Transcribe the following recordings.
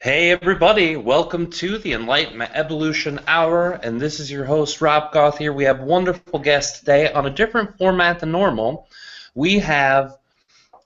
Hey everybody, welcome to the Enlightenment Evolution Hour, and this is your host Rob Goth here. We have wonderful guests today on a different format than normal. We have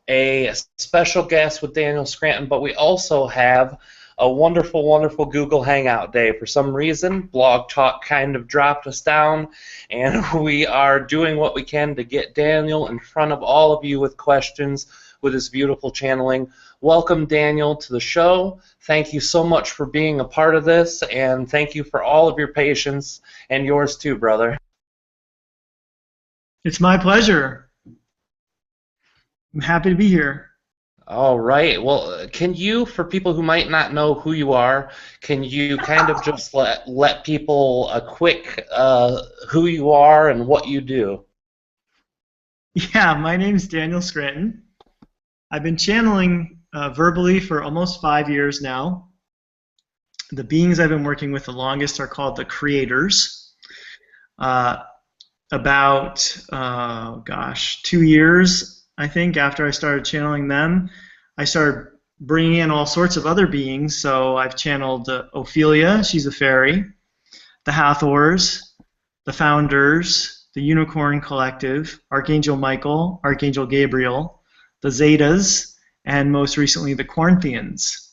a special guest with Daniel Scranton, but we also have a wonderful, wonderful Google Hangout day. For some reason, Blog Talk kind of dropped us down, and we are doing what we can to get Daniel in front of all of you with questions with his beautiful channeling. Welcome, Daniel, to the show. Thank you so much for being a part of this, and thank you for all of your patience, and yours too, brother. It's my pleasure. I'm happy to be here. All right. Well, can you, for people who might not know who you are, can you kind of just let people a quick who you are and what you do? Yeah, my name's Daniel Scranton. I've been channeling verbally for almost 5 years now. The beings I've been working with the longest are called the creators. About 2 years, I think, after I started channeling them, I started bringing in all sorts of other beings. So I've channeled Ophelia, she's a fairy, the Hathors, the Founders, the Unicorn Collective, Archangel Michael, Archangel Gabriel, the Zetas, and most recently the Corinthians.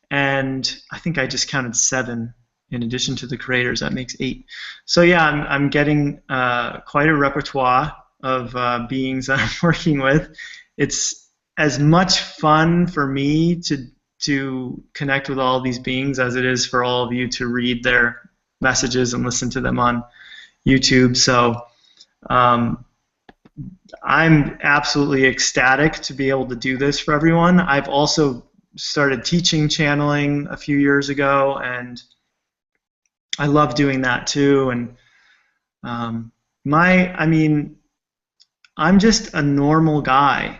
And I think I just counted 7 in addition to the creators. That makes 8. So yeah, I'm getting quite a repertoire of beings that I'm working with. It's as much fun for me to connect with all of these beings as it is for all of you to read their messages and listen to them on YouTube. So I'm absolutely ecstatic to be able to do this for everyone. I've also started teaching channeling a few years ago, and I love doing that too. And I'm just a normal guy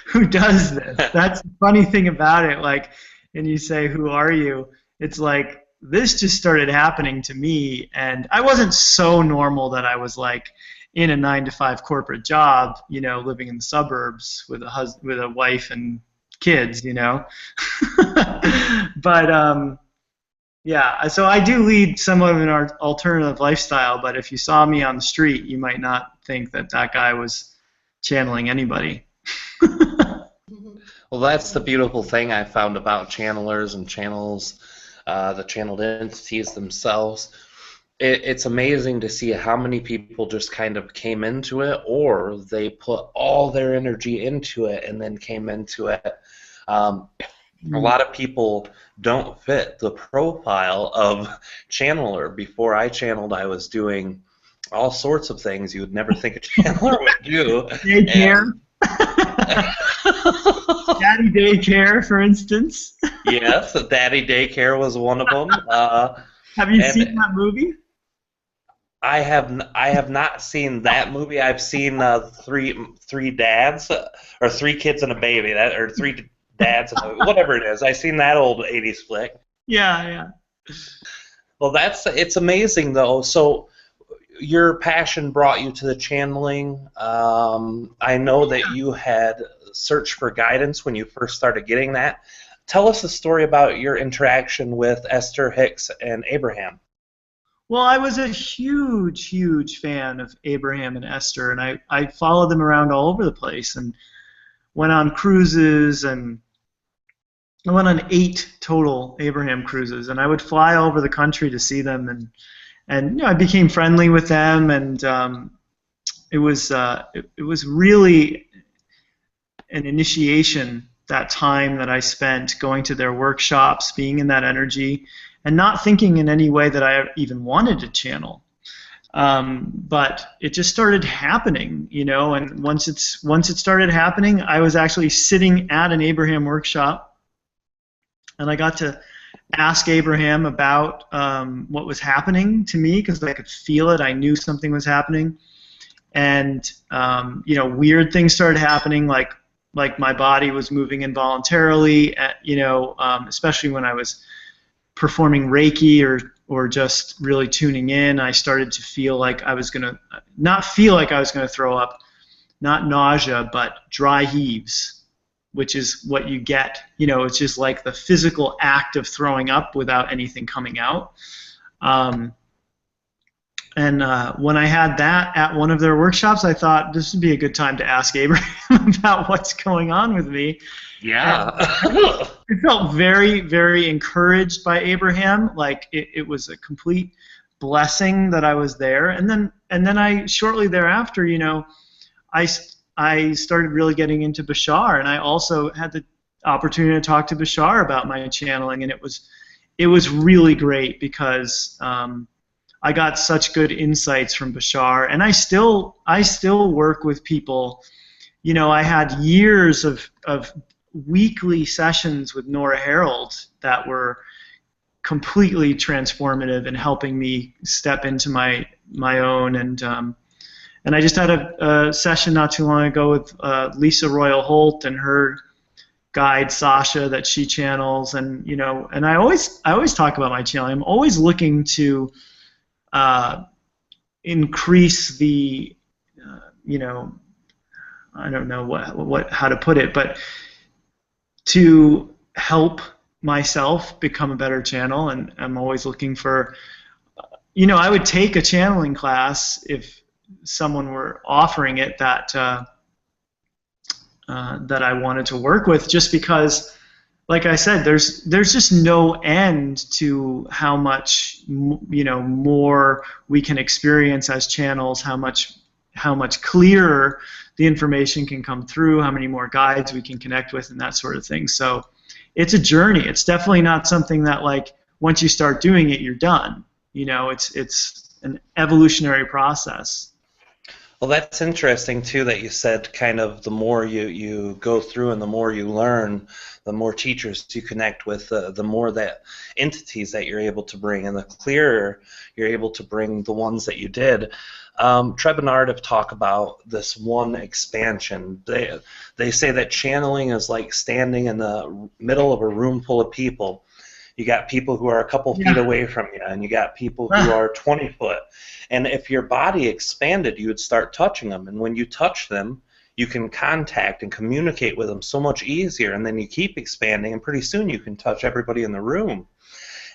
who does this. That's the funny thing about it. Like, and you say, "Who are you?" It's like this just started happening to me, and I wasn't so normal that I was like in a 9-to-5 corporate job, living in the suburbs with a wife and kids, But yeah, so I do lead somewhat of an alternative lifestyle, but if you saw me on the street, you might not think that that guy was channeling anybody. Well, that's the beautiful thing I found about channelers and channels, the channeled entities themselves. It's amazing to see how many people just kind of came into it, or they put all their energy into it and then came into it. A lot of people don't fit the profile of channeler. Before I channeled, I was doing all sorts of things you would never think a channeler would do. Daycare. Daddy daycare, for instance. Yes, Daddy Daycare was one of them. Have you seen that movie? I have not seen that movie. I've seen three dads, or 3 kids and a baby, or 3 dads and whatever it is. I've seen that old 80s flick. Yeah. Well, it's amazing though. So your passion brought you to the channeling. I know that you had searched for guidance when you first started getting that. Tell us a story about your interaction with Esther Hicks and Abraham. Well, I was a huge, huge fan of Abraham and Esther, and I followed them around all over the place and went on cruises, and I went on 8 total Abraham cruises, and I would fly all over the country to see them, and I became friendly with them, and it was really an initiation, that time that I spent going to their workshops, being in that energy, and not thinking in any way that I even wanted to channel. But it just started happening, and once it started happening, I was actually sitting at an Abraham workshop, and I got to ask Abraham about what was happening to me, because I could feel it. I knew something was happening, and weird things started happening, like my body was moving involuntarily, especially when I was performing Reiki or just really tuning in. I started to feel like I was gonna throw up, not nausea, but dry heaves, which is what you get. It's just like the physical act of throwing up without anything coming out. And when I had that at one of their workshops, I thought this would be a good time to ask Abraham about what's going on with me. Yeah. I felt very, very encouraged by Abraham. Like it was a complete blessing that I was there. And then I shortly thereafter, I started really getting into Bashar, and I also had the opportunity to talk to Bashar about my channeling, and it was really great because I got such good insights from Bashar, and I still work with people. I had years of weekly sessions with Nora Harold that were completely transformative and helping me step into my own. And I just had a session not too long ago with Lisa Royal Holt and her guide Sasha that she channels, and I always talk about my channeling. I'm always looking to increase the I don't know how to put it, but to help myself become a better channel. And I'm always looking for, I would take a channeling class if someone were offering it that I wanted to work with, just because, like I said, there's just no end to how much more we can experience as channels, how much clearer the information can come through, how many more guides we can connect with, and that sort of thing. So it's a journey. It's definitely not something that, like, once you start doing it, you're done. It's an evolutionary process. Well, that's interesting too that you said kind of the more you go through and the more you learn, the more teachers you connect with, the more that entities that you're able to bring, and the clearer you're able to bring the ones that you did. Treb and Art have talked about this one expansion. They say that channeling is like standing in the middle of a room full of people. You got people who are a couple feet away from you, and you got people who are 20 foot. And if your body expanded, you would start touching them. And when you touch them, you can contact and communicate with them so much easier. And then you keep expanding, and pretty soon you can touch everybody in the room.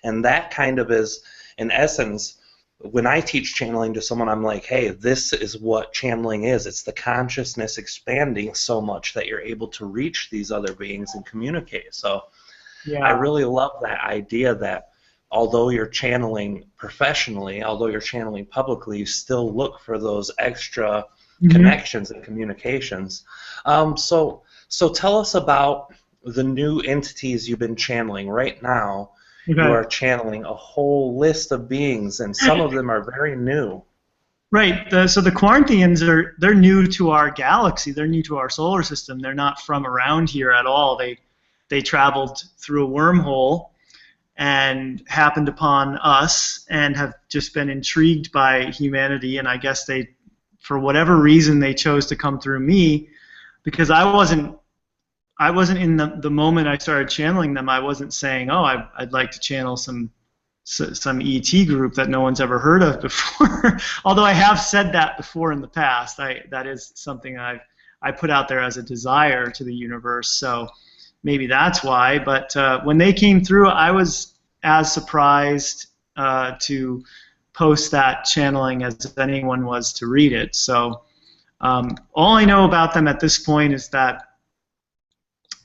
And that kind of is, in essence, when I teach channeling to someone, I'm like, hey, this is what channeling is. It's the consciousness expanding so much that you're able to reach these other beings and communicate. So I really love that idea that although you're channeling professionally, although you're channeling publicly, you still look for those extra connections and communications. So tell us about the new entities you've been channeling right now. You are channeling a whole list of beings, and some of them are very new. Right. So the Quaranthians they're new to our galaxy. They're new to our solar system. They're not from around here at all. They traveled through a wormhole and happened upon us and have just been intrigued by humanity. And I guess for whatever reason, they chose to come through me, because I wasn't in the moment I started channeling them. I wasn't saying, oh, I'd like to channel some ET group that no one's ever heard of before. Although I have said that before in the past. That is something I put out there as a desire to the universe. So maybe that's why. But when they came through, I was as surprised to post that channeling as anyone was to read it. So all I know about them at this point is that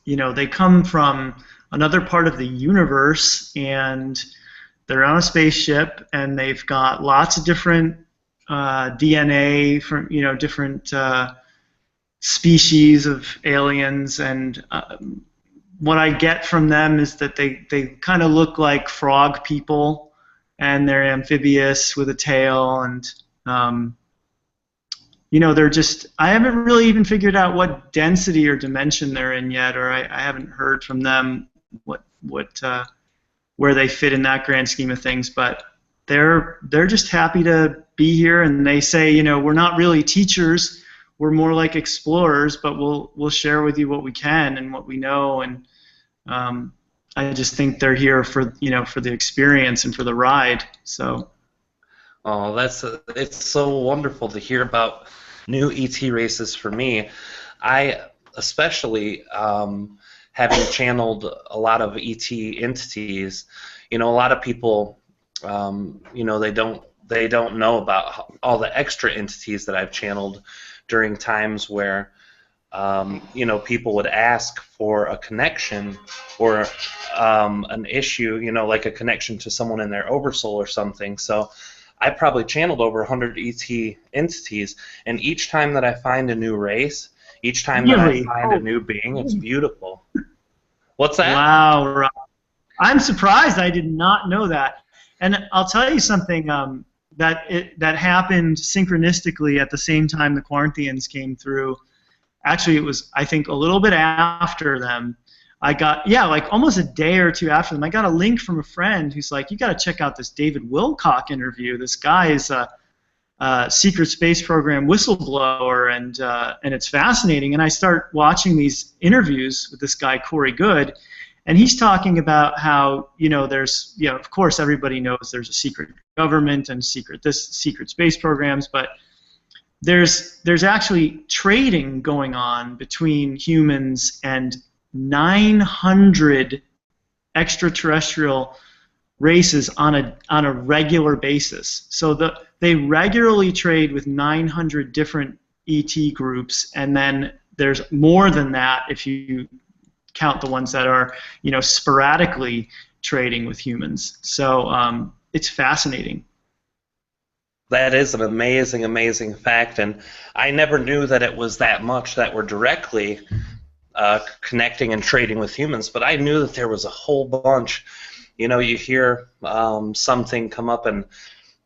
they come from another part of the universe, and they're on a spaceship, and they've got lots of different DNA from different species of aliens, and what I get from them is that they kind of look like frog people, and they're amphibious with a tail, and they're just, I haven't really even figured out what density or dimension they're in yet, or I haven't heard from them where they fit in that grand scheme of things, but they're just happy to be here, and they say, we're not really teachers, we're more like explorers, but we'll share with you what we can and what we know, and I just think they're here for the experience and for the ride. So. Oh, it's so wonderful to hear about new ET races for me. especially having channeled a lot of ET entities, a lot of people, they don't know about all the extra entities that I've channeled during times where people would ask for a connection or an issue, like a connection to someone in their oversoul or something. So I probably channeled over 100 ET entities, and each time that I find a new race, each time that I find a new being, it's beautiful. What's that? Wow, Rob. I'm surprised. I did not know that. And I'll tell you something that happened synchronistically at the same time the Quaranthians came through. Actually, it was, I think, a little bit after them. I got, like almost a day or two after them, I got a link from a friend who's like, you got to check out this David Wilcock interview. This guy is a secret space program whistleblower, and it's fascinating. And I start watching these interviews with this guy, Corey Good, and he's talking about how, there's, of course, everybody knows there's a secret government and secret space programs, but there's actually trading going on between humans and 900 extraterrestrial races on a regular basis. So they regularly trade with 900 different ET groups, and then there's more than that if you count the ones that are sporadically trading with humans. So it's fascinating. That is an amazing, amazing fact, and I never knew that it was that much that were directly connecting and trading with humans, but I knew that there was a whole bunch. You hear something come up and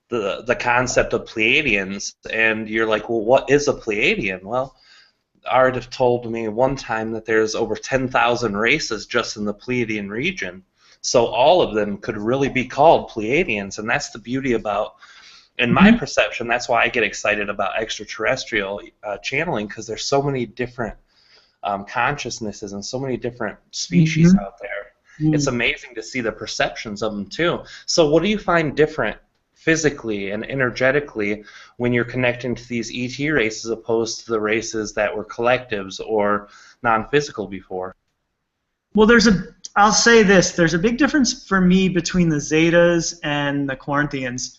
the concept of Pleiadians, and you're like, well, what is a Pleiadian? Well, Art have told me one time that there's over 10,000 races just in the Pleiadian region, so all of them could really be called Pleiadians, and that's the beauty about, in my perception, that's why I get excited about extraterrestrial channeling, because there's so many different consciousnesses and so many different species out there. It's amazing to see the perceptions of them too. So what do you find different physically and energetically when you're connecting to these ET races opposed to the races that were collectives or non-physical before? Well, I'll say this, there's a big difference for me between the Zetas and the Quaranthians.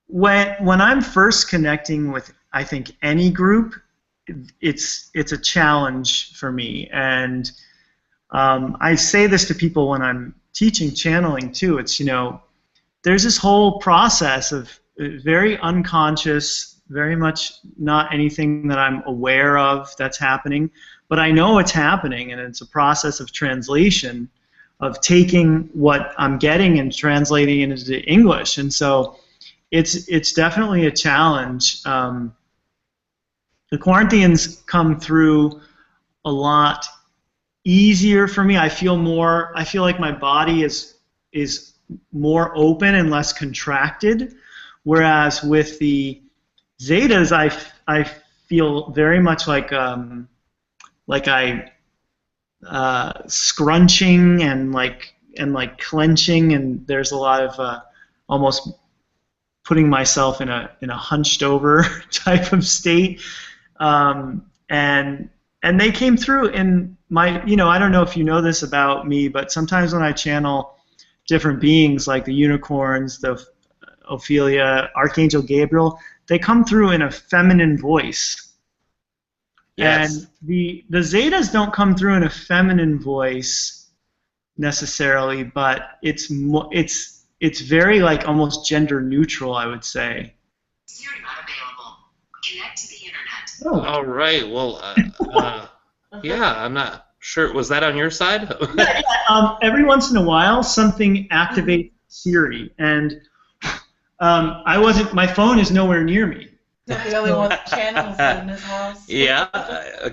When I'm first connecting with, I think, any group, it's a challenge for me, and I say this to people when I'm teaching channeling too. It's, there's this whole process of very unconscious, very much not anything that I'm aware of that's happening, but I know it's happening, and it's a process of translation, of taking what I'm getting and translating it into English. And so it's definitely a challenge. The Quaranthians come through a lot easier for me. I feel like my body is more open and less contracted, whereas with the Zetas I feel very much like I scrunching and like clenching, and there's a lot of almost putting myself in a hunched over type of state, and they came through in my, I don't know if you know this about me, but sometimes when I channel different beings like the unicorns, the Ophelia, Archangel Gabriel, they come through in a feminine voice. Yes. And the Zetas don't come through in a feminine voice necessarily, but it's very like almost gender neutral, I would say. You're not available. Connect to the internet. Oh. All right. Well, yeah, I'm not sure. Was that on your side? Yeah. Every once in a while, something activates Siri, and my phone is nowhere near me. Is that the only one that channels in his house? Yeah,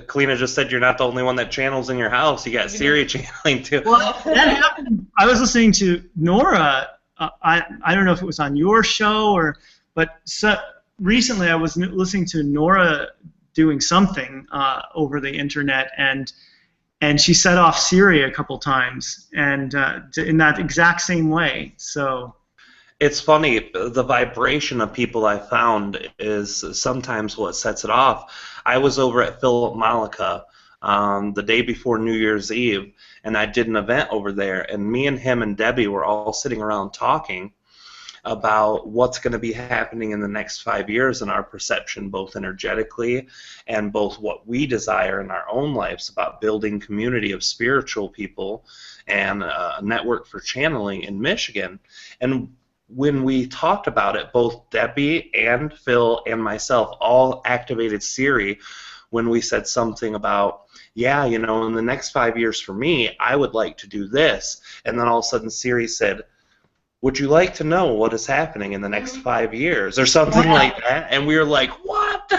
Kalina just said you're not the only one that channels in your house. You got Siri channeling too. Well, that happened. I was listening to Nora. I don't know if it was on your show but recently I was listening to Nora doing something over the internet, and she set off Siri a couple times, and in that exact same way. So. It's funny, the vibration of people I found is sometimes what sets it off. I was over at Philip Malika the day before New Year's Eve, and I did an event over there, and me and him and Debbie were all sitting around talking about what's going to be happening in the next 5 years in our perception, both energetically and both what we desire in our own lives about building community of spiritual people and a network for channeling in Michigan. And when we talked about it, both Debbie and Phil and myself all activated Siri when we said something about, yeah, you know, in the next 5 years for me, I would like to do this. And then all of a sudden Siri said, would you like to know what is happening in the next 5 years, or something like that? And we were like, what?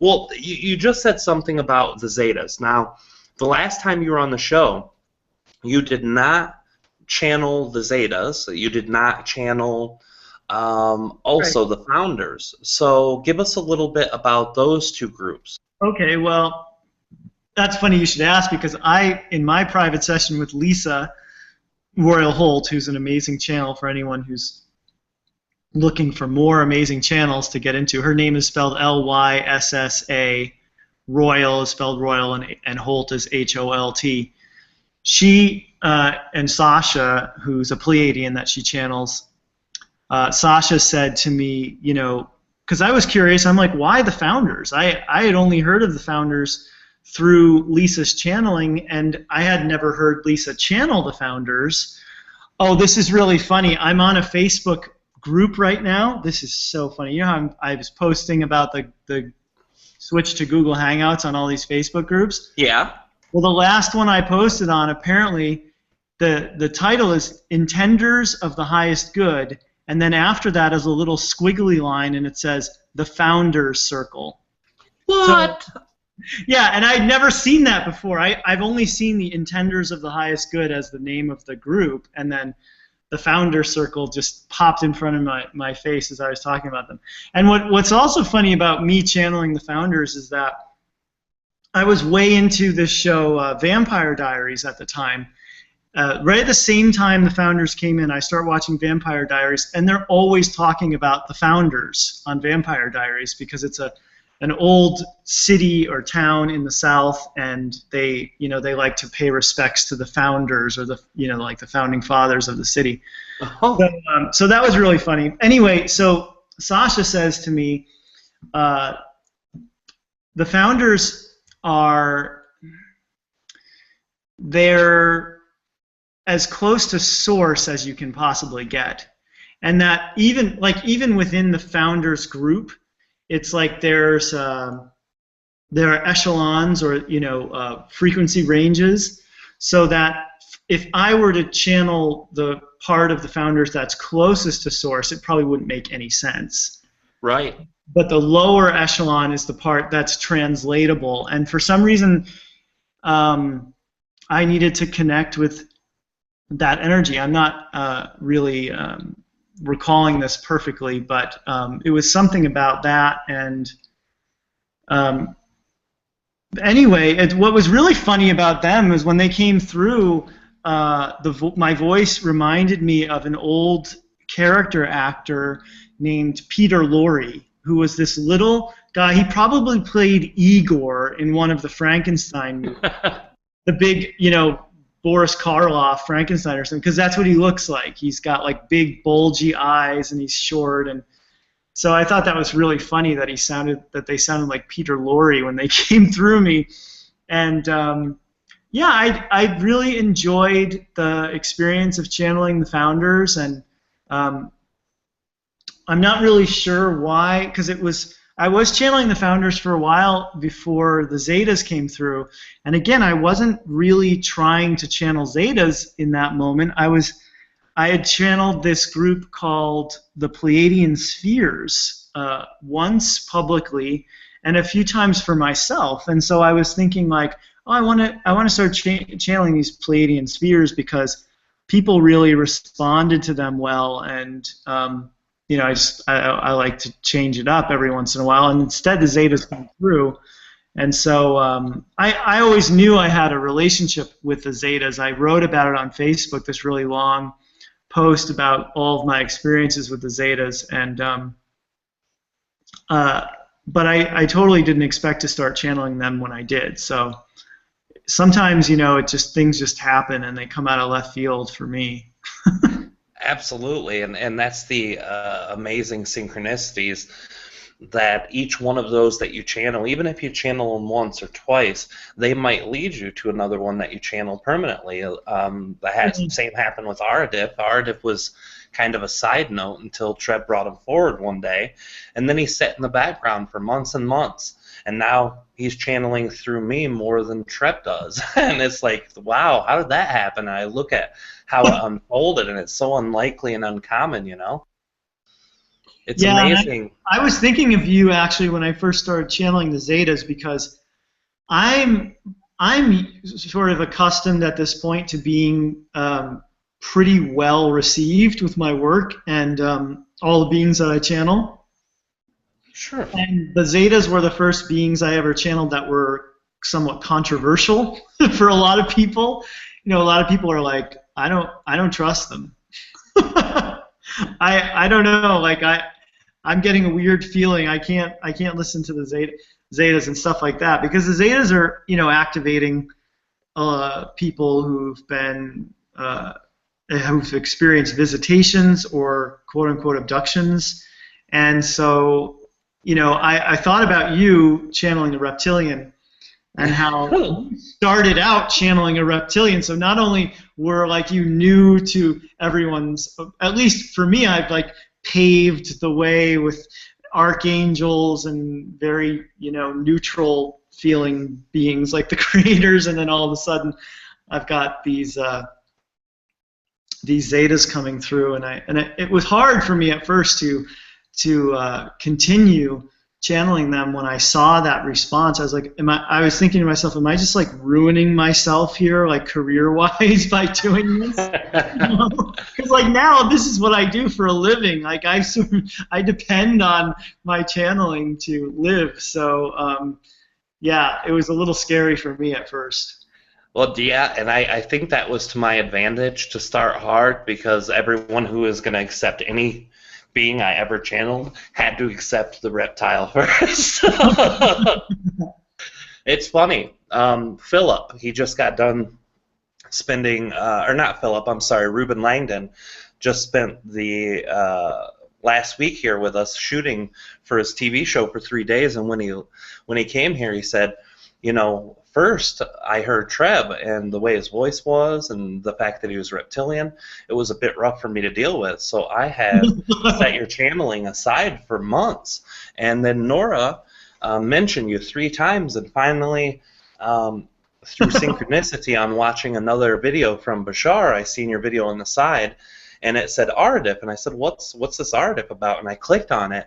Well, you just said something about the Zetas. Now, the last time you were on the show, you did not channel the Zetas. You did not channel also the Founders. So give us a little bit about those two groups. Okay, well, that's funny you should ask, because in my private session with Lisa Royal Holt, who's an amazing channel for anyone who's looking for more amazing channels to get into. Her name is spelled Lyssa. Royal is spelled Royal, and Holt is Holt. She and Sasha, who's a Pleiadian that she channels, Sasha said to me, you know, because I was curious, I'm like, why the Founders? I had only heard of the Founders through Lisa's channeling, and I had never heard Lisa channel the Founders. Oh, this is really funny. I'm on a Facebook group right now. This is so funny. You know how I was posting about the switch to Google Hangouts on all these Facebook groups? Yeah. Well, the last one I posted on, apparently, the title is Intenders of the Highest Good, and then after that is a little squiggly line, and it says, The Founders Circle. What? So, yeah, and I'd never seen that before. I've only seen the Intenders of the Highest Good as the name of the group, and then the Founder Circle just popped in front of my face as I was talking about them. And what's also funny about me channeling the Founders is that I was way into this show, Vampire Diaries, at the time. Right at the same time the Founders came in, I start watching Vampire Diaries, and they're always talking about the Founders on Vampire Diaries because it's an old city or town in the South, and they like to pay respects to the founders, or like the founding fathers of the city. Oh. So that was really funny. Anyway, so Sasha says to me, the Founders they're as close to source as you can possibly get, and that even within the Founders group, it's like there are echelons, or frequency ranges, so that if I were to channel the part of the Founders that's closest to source, it probably wouldn't make any sense. Right. But the lower echelon is the part that's translatable, and for some reason I needed to connect with that energy. I'm not really recalling this perfectly, but it was something about that. And anyway, what was really funny about them is when they came through, my voice reminded me of an old character actor named Peter Lorre, who was this little guy. He probably played Igor in one of the Frankenstein movies. The big, Boris Karloff, Frankenstein or something, because that's what he looks like. He's got like big bulgy eyes, and he's short, and so I thought that was really funny that they sounded like Peter Lorre when they came through me. And yeah, I really enjoyed the experience of channeling the Founders, and I'm not really sure why, because I was channeling the Founders for a while before the Zetas came through, and again, I wasn't really trying to channel Zetas in that moment. I had channeled this group called the Pleiadian Spheres once publicly, and a few times for myself. And so I was thinking like, oh, I want to start channeling these Pleiadian Spheres because people really responded to them well, and I like to change it up every once in a while, and instead the Zetas come through. And so I always knew I had a relationship with the Zetas. I wrote about it on Facebook, this really long post about all of my experiences with the Zetas, and but I totally didn't expect to start channeling them when I did. So sometimes, things just happen and they come out of left field for me. Absolutely, and that's the amazing synchronicities, that each one of those that you channel, even if you channel them once or twice, they might lead you to another one that you channel permanently. Same happened with Aradip. Aradip was kind of a side note until Trev brought him forward one day, and then he sat in the background for months and months, and now he's channeling through me more than Trev does. And it's like, wow, how did that happen? And I look at how it unfolded, and it's so unlikely and uncommon, It's amazing. I was thinking of you actually when I first started channeling the Zetas, because I'm sort of accustomed at this point to being pretty well received with my work and all the beings that I channel. Sure. And the Zetas were the first beings I ever channeled that were somewhat controversial for a lot of people. A lot of people are like, I don't trust them. I don't know. Like I'm getting a weird feeling. I can't listen to the Zetas and stuff like that, because the Zetas are activating people who've been who've experienced visitations or quote unquote abductions, and so I thought about you channeling the reptilian and how you started out channeling a reptilian. So not only were you new to everyone's, at least for me, I've paved the way with archangels and very neutral feeling beings like the creators, and then all of a sudden I've got these Zetas coming through, and it was hard for me at first to continue channeling them. When I saw that response, I was like, I was thinking to myself, am I just ruining myself here, career-wise, by doing this? Because now this is what I do for a living. I depend on my channeling to live. So yeah, it was a little scary for me at first. Well, yeah, and I think that was to my advantage to start hard, because everyone who is going to accept any being I ever channeled had to accept the reptile first. It's funny. Philip, he just got done spending, or not Philip, I'm sorry, Ruben Langdon just spent the last week here with us shooting for his TV show for 3 days, and when he came here, he said, first I heard Trev and the way his voice was and the fact that he was reptilian, it was a bit rough for me to deal with. So I had set your channeling aside for months. And then Nora mentioned you 3 times, and finally, through synchronicity on watching another video from Bashar, I seen your video on the side, and it said Aradip, and I said, what's this Aradip about? And I clicked on it,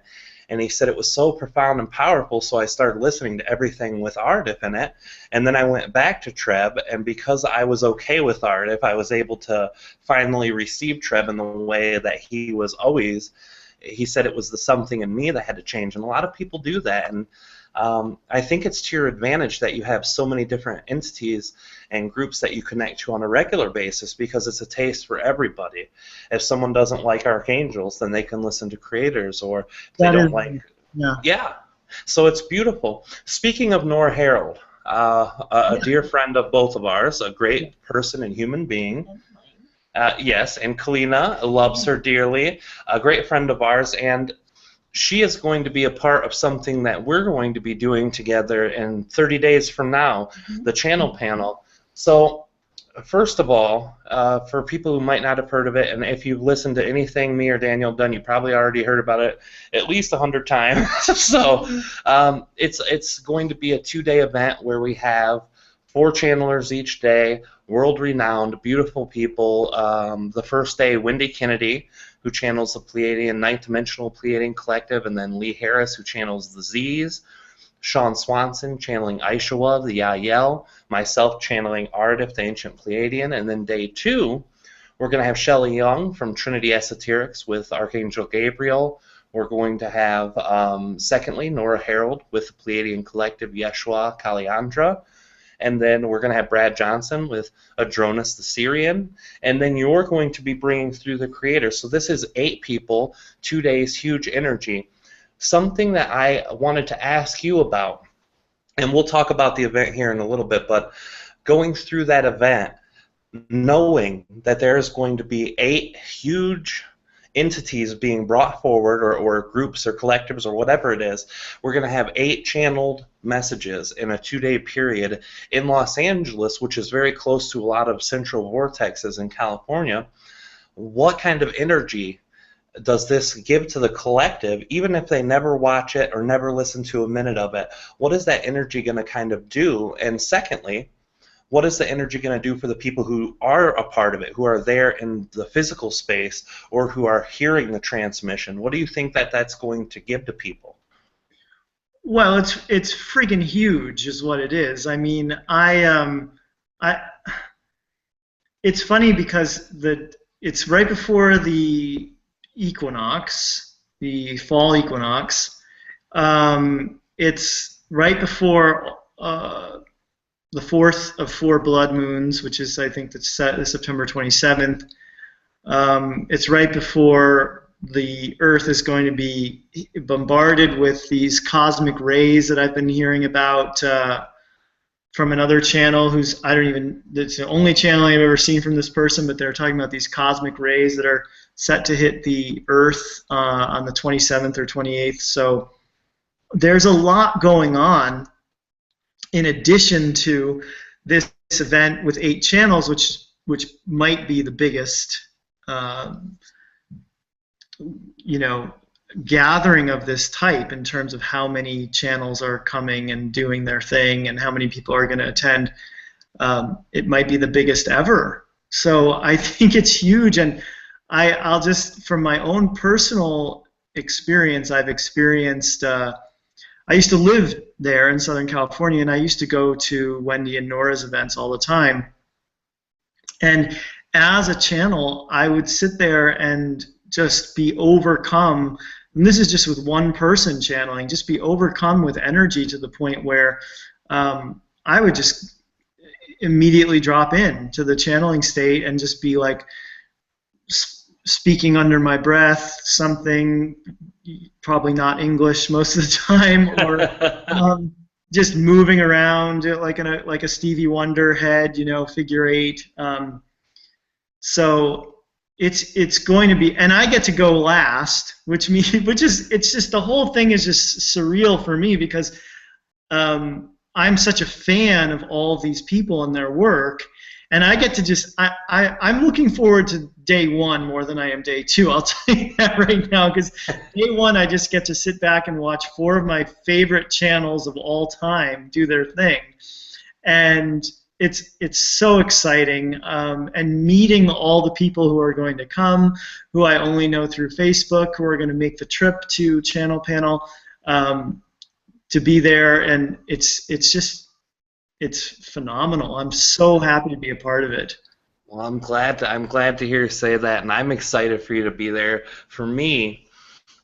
and he said it was so profound and powerful, so I started listening to everything with Aradip in it, and then I went back to Treb, and because I was okay with Aradip, I was able to finally receive Treb in the way that he was always. He said it was the something in me that had to change, and a lot of people do that, and I think it's to your advantage that you have so many different entities and groups that you connect to on a regular basis, because it's a taste for everybody. If someone doesn't like archangels, then they can listen to creators, or if they don't like... Yeah. So it's beautiful. Speaking of Nora Harold, a dear friend of both of ours, a great person and human being. Yes, and Kalina loves her dearly, a great friend of ours, and she is going to be a part of something that we're going to be doing together in 30 days from now, the channel panel. So, first of all, for people who might not have heard of it, and if you've listened to anything me or Daniel have done, you probably already heard about it at least 100 times. So, it's going to be a 2-day event where we have 4 channelers each day, world-renowned, beautiful people. The first day, Wendy Kennedy, who channels the Pleiadian, Ninth Dimensional Pleiadian Collective, and then Lee Harris, who channels the Z's, Sean Swanson channeling Aishawa, the Yael, myself channeling Aradip, the Ancient Pleiadian, and then day 2, we're going to have Shelley Young from Trinity Esoterics with Archangel Gabriel. We're going to have, secondly, Nora Harold with the Pleiadian Collective, Yeshua Kaliandra. and then we're going to have Brad Johnson with Adronis the Syrian, and then you're going to be bringing through the creator. So this is 8 people, 2 days, huge energy. Something that I wanted to ask you about, and we'll talk about the event here in a little bit, but going through that event, knowing that there is going to be 8 huge entities being brought forward, or groups or collectives or whatever it is, we're going to have 8 channeled messages in a 2-day period in Los Angeles, which is very close to a lot of central vortexes in California. What kind of energy does this give to the collective, even if they never watch it or never listen to a minute of it? What is that energy going to kind of do? And secondly, what is the energy going to do for the people who are a part of it, who are there in the physical space, or who are hearing the transmission? What do you think that that's going to give to people? Well, it's freaking huge, is what it is. I mean, it's funny because it's right before the equinox, the fall equinox. It's right before the 4th of 4 blood moons, which is, I think, that's September 27th. It's right before the Earth is going to be bombarded with these cosmic rays that I've been hearing about from another channel it's the only channel I've ever seen from this person, but they're talking about these cosmic rays that are set to hit the Earth on the 27th or 28th. So there's a lot going on in addition to this event with 8 channels, which might be the biggest gathering of this type in terms of how many channels are coming and doing their thing and how many people are going to attend. It might be the biggest ever. So I think it's huge, and I'll just, from my own personal experience, I've experienced I used to live there in Southern California, and I used to go to Wendy and Nora's events all the time. And as a channel, I would sit there and just be overcome, and this is just with one person channeling, just be overcome with energy to the point where I would just immediately drop in to the channeling state and just be like speaking under my breath, something, probably not English most of the time, or just moving around like a Stevie Wonder head, figure 8. So it's going to be, and I get to go last, it's just, the whole thing is just surreal for me, because I'm such a fan of all of these people and their work. And I get to just, I'm looking forward to day 1 more than I am day 2. I'll tell you that right now, because day 1 I just get to sit back and watch 4 of my favorite channels of all time do their thing. And it's so exciting, and meeting all the people who are going to come, who I only know through Facebook, who are going to make the trip to Channel Panel to be there, and it's phenomenal. I'm so happy to be a part of it. Well, I'm glad to hear you say that, and I'm excited for you to be there. For me,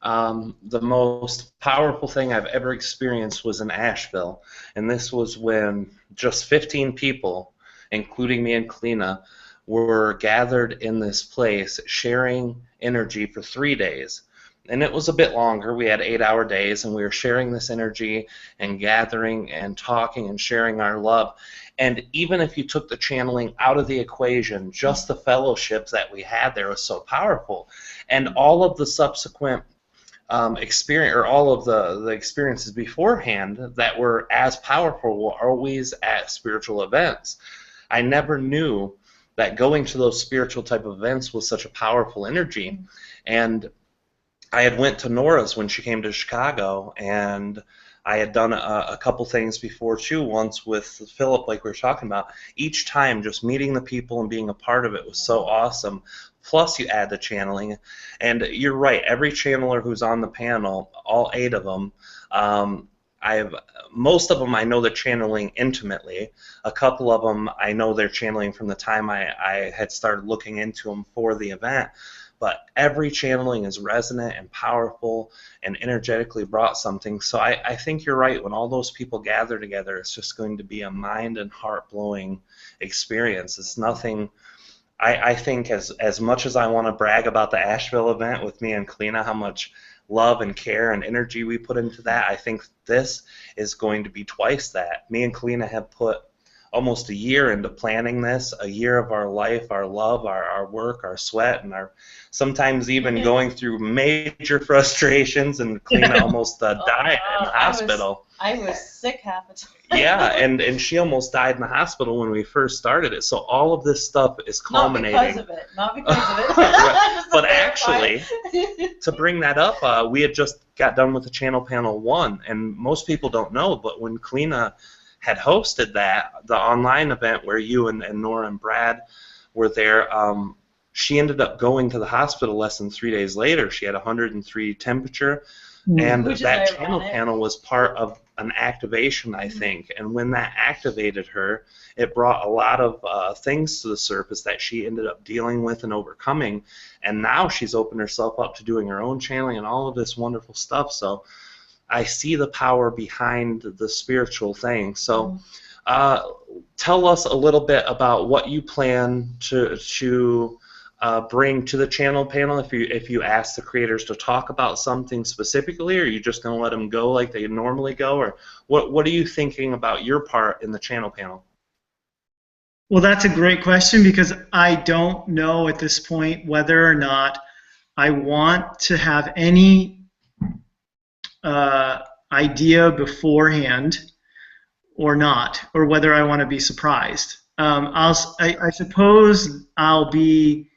the most powerful thing I've ever experienced was in Asheville, and this was when just 15 people, including me and Kalina, were gathered in this place sharing energy for 3 days. And it was a bit longer. We had 8-hour days, and we were sharing this energy and gathering and talking and sharing our love. And even if you took the channeling out of the equation, just the fellowships that we had there was so powerful. And all of the subsequent experience, or all of the experiences beforehand that were as powerful, were always at spiritual events. I never knew that going to those spiritual type of events was such a powerful energy. And I had went to Nora's when she came to Chicago, and I had done a couple things before too, once with Philip, like we were talking about. Each time just meeting the people and being a part of it was so awesome. Plus you add the channeling, and you're right, every channeler who's on the panel, all 8 of them, most of them I know they're channeling intimately. A couple of them I know they're channeling from the time I had started looking into them for the event. but every channeling is resonant and powerful and energetically brought something. So I think you're right. When all those people gather together, it's just going to be a mind and heart blowing experience. It's nothing. I think as much as I want to brag about the Asheville event with me and Kalina, how much love and care and energy we put into that, I think this is going to be twice that. Me and Kalina have put almost a year into planning this, a year of our life, our love, our work, our sweat, and our sometimes even going through major frustrations, and Kalina almost died in the hospital. I was sick half the time. Yeah, and she almost died in the hospital when we first started it. So all of this stuff is culminating. Not because of it. But actually, to bring that up, we had just got done with the Channel Panel 1, and most people don't know, but when Kalina had hosted the online event where you and Nora and Brad were there, she ended up going to the hospital less than 3 days later. She had 103 temperature, and that channel panel was part of an activation, I think. And when that activated her, it brought a lot of things to the surface that she ended up dealing with and overcoming. And now she's opened herself up to doing her own channeling and all of this wonderful stuff. So I see the power behind the spiritual thing. So tell us a little bit about what you plan to bring to the channel panel. If you ask the creators to talk about something specifically, or are you just going to let them go like they normally go, or what are you thinking about your part in the channel panel? Well, that's a great question, because I don't know at this point whether or not I want to have any idea beforehand or not, or whether I want to be surprised. I suppose I'll be,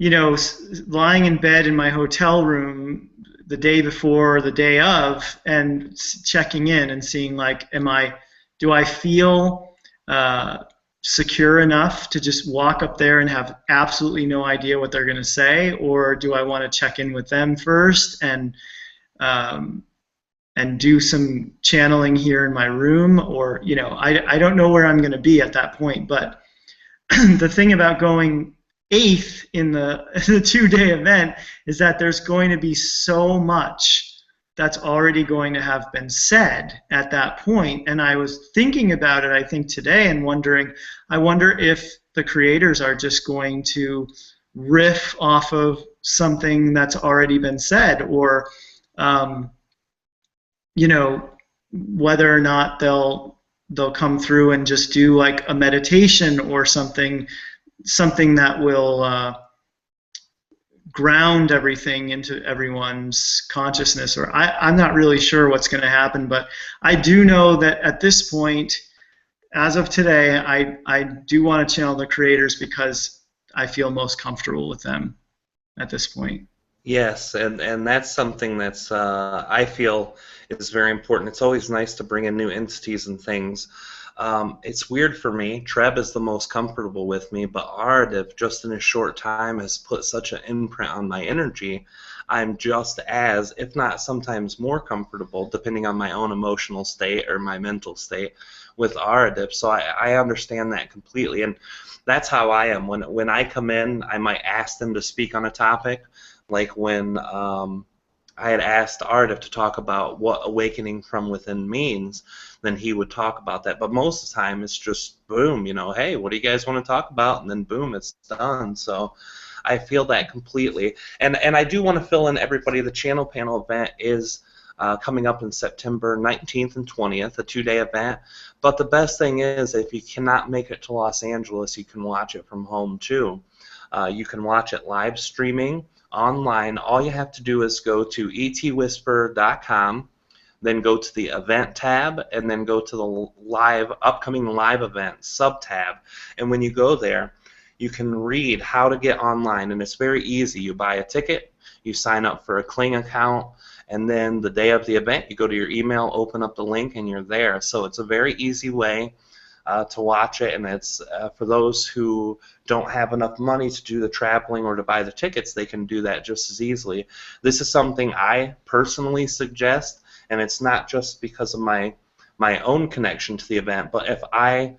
lying in bed in my hotel room the day before or the day of, and checking in and seeing, like, do I feel secure enough to just walk up there and have absolutely no idea what they're going to say, or do I want to check in with them first and do some channeling here in my room, or I don't know where I'm going to be at that point. But the thing about going 8th in the 2-day event is that there's going to be so much that's already going to have been said at that point. And I was thinking about it, I think, today, and I wonder if the creators are just going to riff off of something that's already been said, or whether or not they'll come through and just do like a meditation or something that will ground everything into everyone's consciousness. Or I'm not really sure what's going to happen, but I do know that at this point, as of today, I do want to channel the creators because I feel most comfortable with them at this point. Yes, and that's something that's I feel is very important. It's always nice to bring in new entities and things. It's weird for me. Treb is the most comfortable with me, but Ardif, just in a short time, has put such an imprint on my energy. I'm just as, if not sometimes more comfortable, depending on my own emotional state or my mental state, with Ardif. So I understand that completely, and that's how I am. When I come in, I might ask them to speak on a topic. Like when I had asked Ardif to talk about what awakening from within means, then he would talk about that. But most of the time, it's just boom, hey, what do you guys want to talk about? And then boom, it's done. So I feel that completely. And I do want to fill in everybody. The channel panel event is coming up in September 19th and 20th, a 2-day event. But the best thing is, if you cannot make it to Los Angeles, you can watch it from home too. You can watch it live streaming online. All you have to do is go to etwhisper.com, then go to the event tab, and then go to the upcoming live events sub-tab. And when you go there, you can read how to get online, and it's very easy. You buy a ticket, you sign up for a Kling account, and then the day of the event, you go to your email, open up the link, and you're there. So it's a very easy way to watch it, and it's for those who don't have enough money to do the traveling or to buy the tickets, they can do that just as easily. This is something I personally suggest, and it's not just because of my own connection to the event, but if I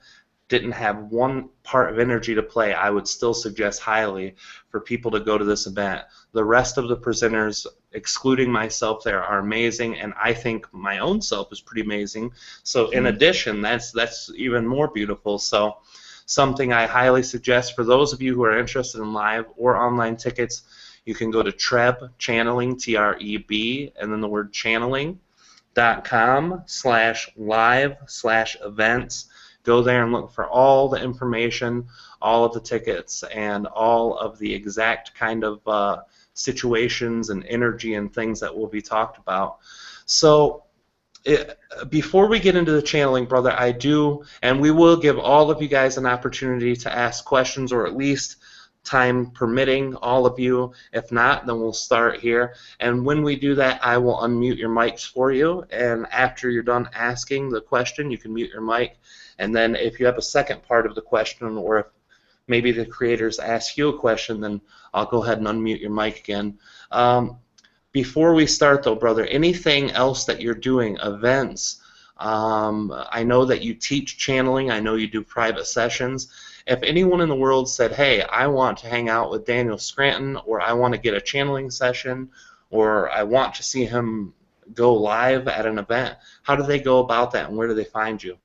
didn't have one part of energy to play, I would still suggest highly for people to go to this event. The rest of the presenters, excluding myself, there are amazing, and I think my own self is pretty amazing. So in addition, that's even more beautiful. So something I highly suggest for those of you who are interested in live or online tickets, you can go to Treb Channeling, TREB, and then the word channeling.com/live/events. Go there and look for all the information, all of the tickets, and all of the exact kind of situations and energy and things that will be talked about. So before we get into the channeling, brother, I do, and we will give all of you guys an opportunity to ask questions, or at least time permitting, all of you. If not, then we'll start here. And when we do that, I will unmute your mics for you. And after you're done asking the question, you can mute your mic. And then if you have a second part of the question, or if maybe the creators ask you a question, then I'll go ahead and unmute your mic again. Before we start, though, brother, anything else that you're doing, events? I know that you teach channeling. I know you do private sessions. If anyone in the world said, hey, I want to hang out with Daniel Scranton, or I want to get a channeling session, or I want to see him go live at an event, how do they go about that, and where do they find you?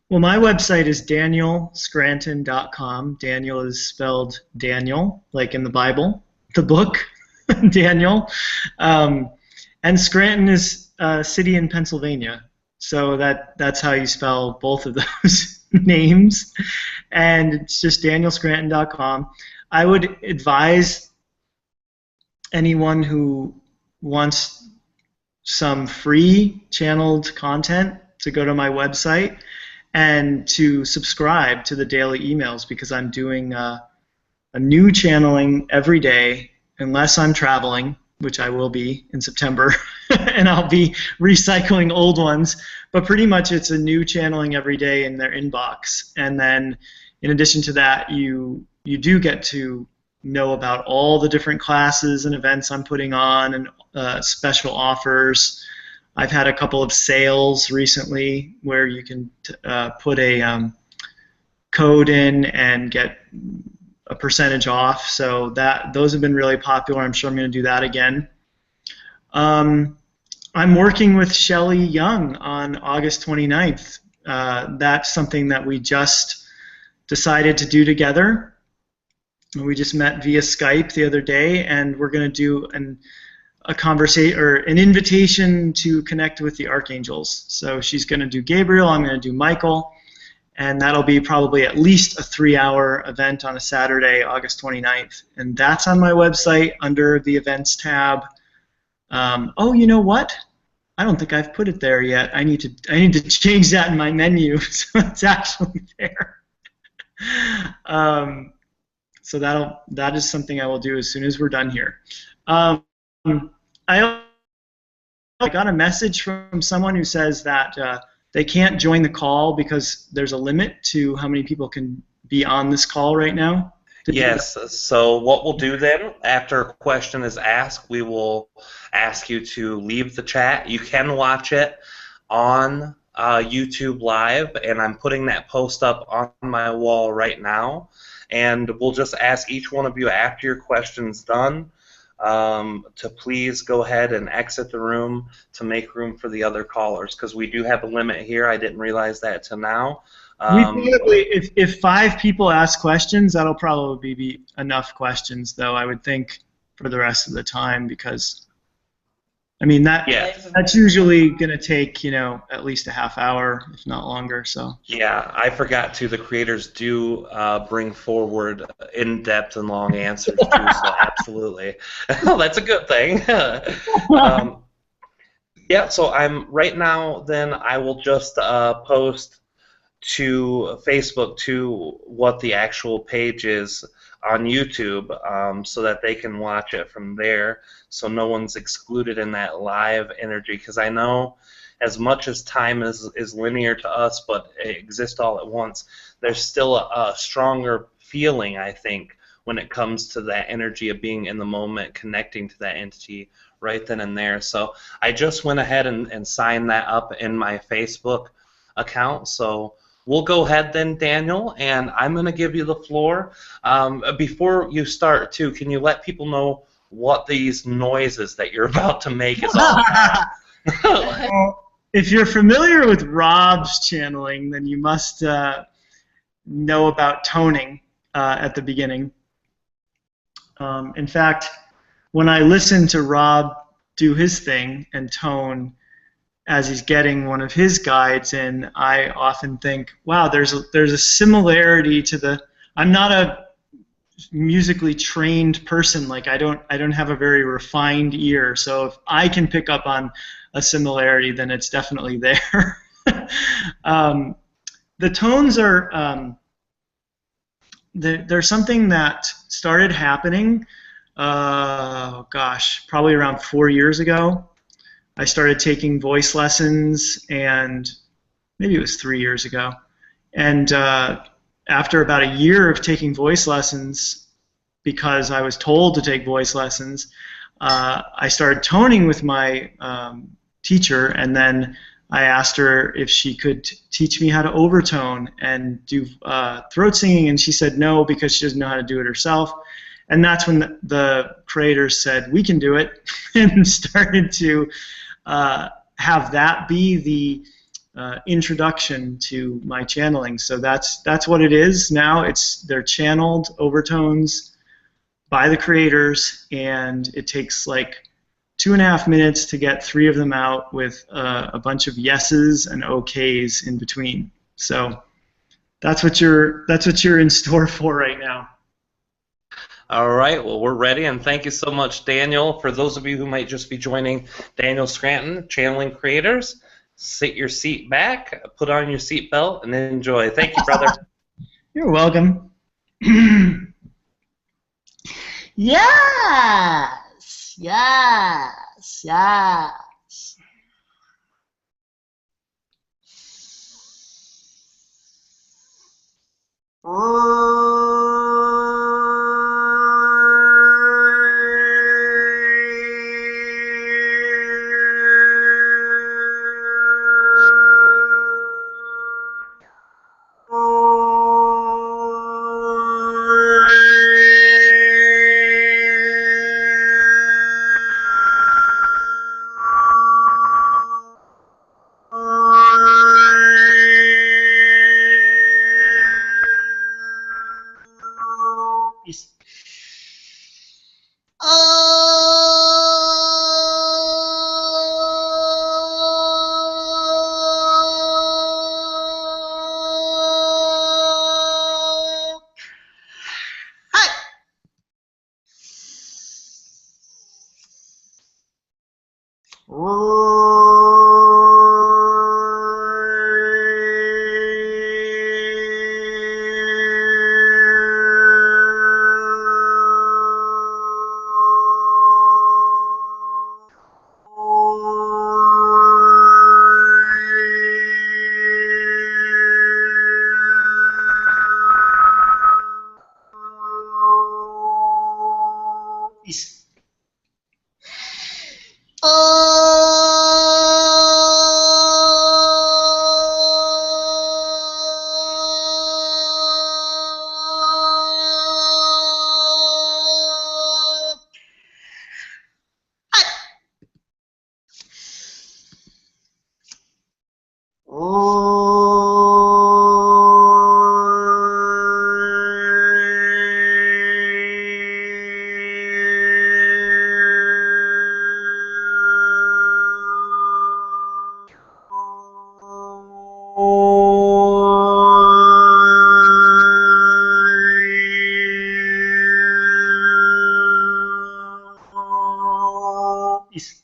Well, my website is danielscranton.com. Daniel is spelled Daniel, like in the Bible, the book, Daniel. And Scranton is a city in Pennsylvania. So that's how you spell both of those names. And it's just danielscranton.com. I would advise anyone who wants some free channeled content to go to my website and to subscribe to the daily emails, because I'm doing a new channeling every day, unless I'm traveling, which I will be in September, and I'll be recycling old ones. But pretty much it's a new channeling every day in their inbox. And then in addition to that, you do get to know about all the different classes and events I'm putting on, and special offers. I've had a couple of sales recently where you can put a code in and get a percentage off. So those have been really popular. I'm sure I'm going to do that again. I'm working with Shelley Young on August 29th. That's something that we just decided to do together. We just met via Skype the other day, and we're going to do a conversation, or an invitation to connect with the archangels. So she's going to do Gabriel, I'm going to do Michael, and that'll be probably at least a 3-hour event on a Saturday, August 29th. And that's on my website under the events tab. Oh, you know what? I don't think I've put it there yet. I need to change that in my menu so it's actually there. So that is something I will do as soon as we're done here. I got a message from someone who says that they can't join the call because there's a limit to how many people can be on this call right now. Yes, so what we'll do then, after a question is asked, we will ask you to leave the chat. You can watch it on YouTube Live, and I'm putting that post up on my wall right now. And we'll just ask each one of you after your question's done to please go ahead and exit the room to make room for the other callers, because we do have a limit here. I didn't realize that till now. If 5 people ask questions, that'll probably be enough questions, though, I would think, for the rest of the time, because I mean that's usually going to take at least a half hour, if not longer. So yeah, I forgot to. The creators do bring forward in-depth and long answers too. So absolutely, that's a good thing. Yeah. So I'm right now. Then I will just post to Facebook to what the actual page is on YouTube, so that they can watch it from there, so no one's excluded in that live energy, because I know as much as time is linear to us but it exists all at once, there's still a stronger feeling, I think, when it comes to that energy of being in the moment, connecting to that entity right then and there. So I just went ahead and signed that up in my Facebook account, so we'll go ahead then, Daniel, and I'm going to give you the floor. Before you start, too, can you let people know what these noises that you're about to make is all about? Well, if you're familiar with Rob's channeling, then you must know about toning at the beginning. In fact, when I listen to Rob do his thing and tone as he's getting one of his guides in, I often think, wow, there's a similarity to the. I'm not a musically trained person. Like I don't have a very refined ear. So if I can pick up on a similarity, then it's definitely there. The tones are they're something that started happening. Gosh, probably around 4 years ago. I started taking voice lessons, and maybe it was 3 years ago. And after about a year of taking voice lessons, because I was told to take voice lessons, I started toning with my teacher, and then I asked her if she could teach me how to overtone and do throat singing, and she said no because she doesn't know how to do it herself. And that's when the creators said, we can do it, and started to have that be the introduction to my channeling. So that's what it is now. They're channeled overtones by the creators, and it takes like 2.5 minutes to get 3 of them out with a bunch of yeses and okays in between. So that's what you're in store for right now. All right, well, we're ready, and thank you so much, Daniel. For those of you who might just be joining, Daniel Scranton, Channeling Creators, sit your seat back, put on your seatbelt, and enjoy. Thank you, brother. You're welcome. Yes, yes, yes. Peace. Peace. Peace.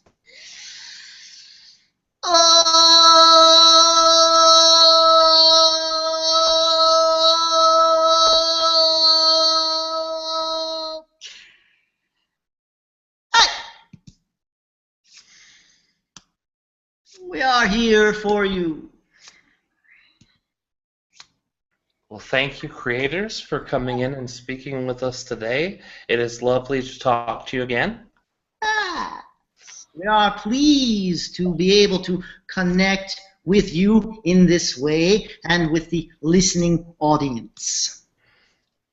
We are here for you. Well, thank you, creators, for coming in and speaking with us today. It is lovely to talk to you again. Yes. We are pleased to be able to connect with you in this way and with the listening audience.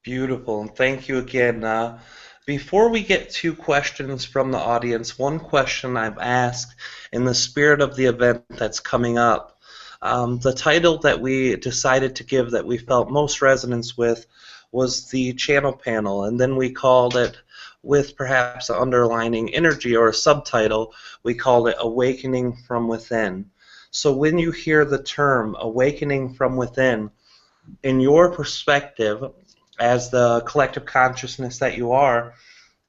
Beautiful, and thank you again. Before we get to questions from the audience, one question I've asked in the spirit of the event that's coming up. The title that we decided to give that we felt most resonance with was the channel panel, and then we called it, with perhaps an underlining energy or a subtitle, we called it Awakening from Within. So when you hear the term Awakening from Within, in your perspective, as the collective consciousness that you are,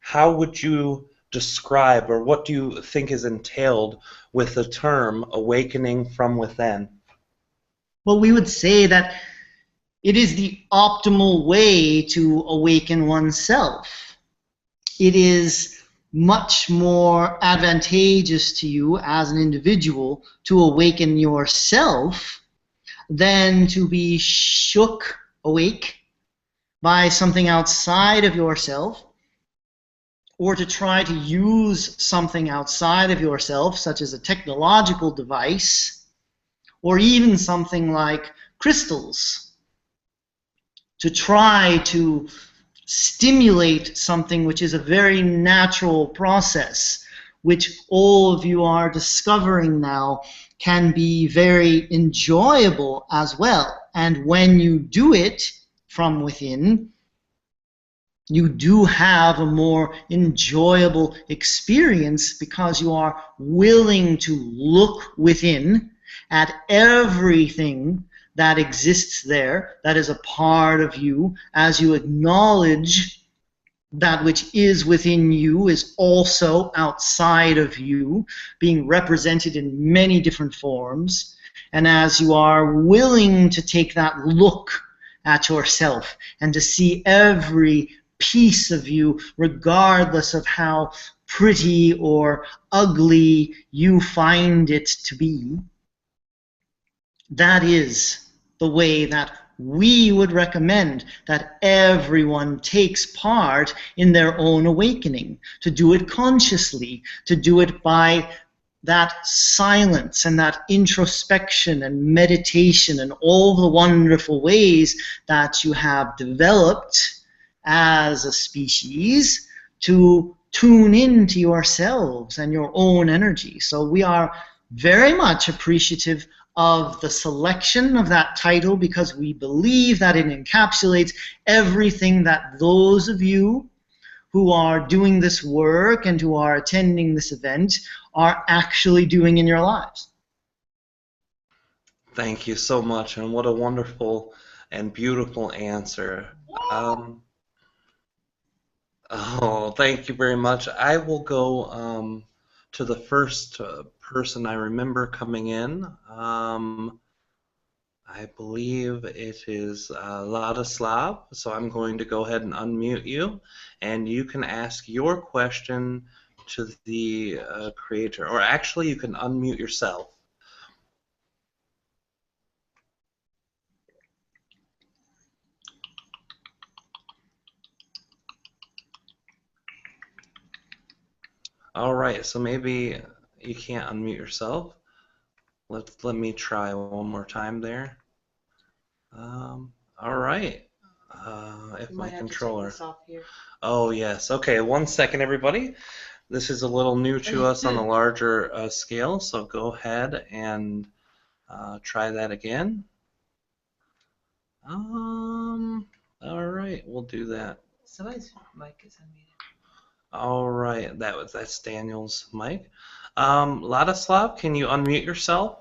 how would you describe, or what do you think is entailed with the term awakening from within? Well, we would say that it is the optimal way to awaken oneself. It is much more advantageous to you as an individual to awaken yourself than to be shook awake by something outside of yourself, or to try to use something outside of yourself, such as a technological device, or even something like crystals, to try to stimulate something which is a very natural process, which all of you are discovering now can be very enjoyable as well. And when you do it from within, you do have a more enjoyable experience because you are willing to look within at everything that exists there, that is a part of you, as you acknowledge that which is within you is also outside of you, being represented in many different forms. And as you are willing to take that look at yourself and to see every piece of you, regardless of how pretty or ugly you find it to be, that is the way that we would recommend that everyone takes part in their own awakening, to do it consciously, to do it by that silence and that introspection and meditation and all the wonderful ways that you have developed as a species to tune into yourselves and your own energy. So we are very much appreciative of the selection of that title because we believe that it encapsulates everything that those of you who are doing this work and who are attending this event are actually doing in your lives. Thank you so much, and what a wonderful and beautiful answer. Oh, thank you very much. I will go to the first person I remember coming in. I believe it is Ladislav, so I'm going to go ahead and unmute you, and you can ask your question to the creator, or actually you can unmute yourself. All right, so maybe you can't unmute yourself. Let me try one more time there. All right. If my controller. Oh yes. Okay. 1 second, everybody. This is a little new to us on a larger scale, so go ahead and try that again. All right, we'll do that. Somebody's mic is unmuted. All right, that's Daniel's mic. Ladislav, can you unmute yourself?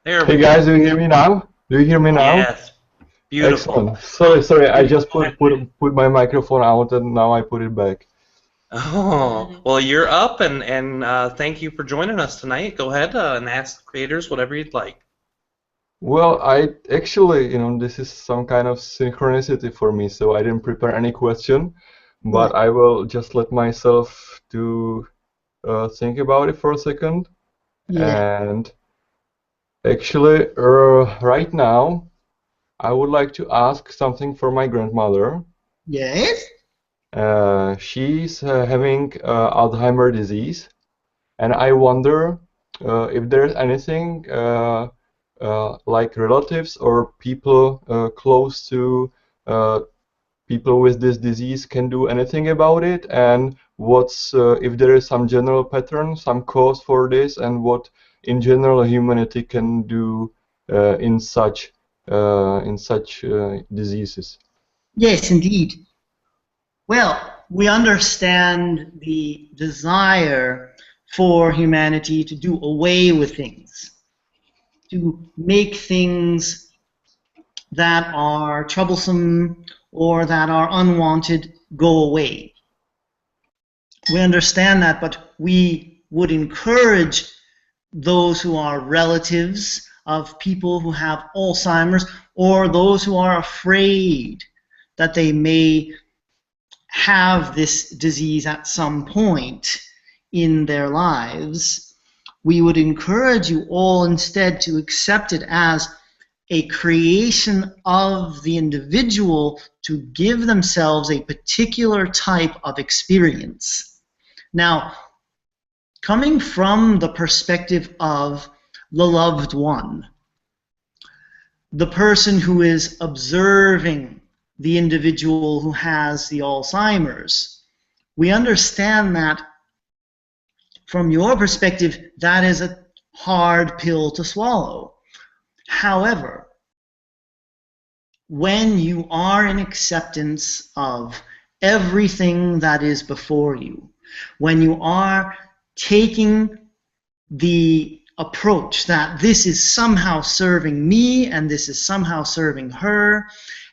There we Hey go. guys, do you hear me now? Do you hear me now? Yes. Beautiful. Excellent. Sorry, I just put my microphone out and now I put it back. Oh, well, you're up, and thank you for joining us tonight. Go ahead and ask the creators whatever you'd like. Well, I actually, this is some kind of synchronicity for me, so I didn't prepare any question, but I will just let myself to think about it for a second. Yeah. And actually, right now, I would like to ask something for my grandmother. Yes? She's having Alzheimer's disease, and I wonder if there's anything like relatives or people close to people with this disease can do anything about it, and what's if there is some general pattern, some cause for this, and what in general humanity can do in such diseases. Yes, indeed. Well, we understand the desire for humanity to do away with things, to make things that are troublesome or that are unwanted go away. We understand that, but we would encourage those who are relatives of people who have Alzheimer's, or those who are afraid that they may have this disease at some point in their lives. We would encourage you all instead to accept it as a creation of the individual to give themselves a particular type of experience. Now, coming from the perspective of the loved one, the person who is observing the individual who has the Alzheimer's, we understand that from your perspective, that is a hard pill to swallow. However, when you are in acceptance of everything that is before you, when you are taking the approach that this is somehow serving me, and this is somehow serving her,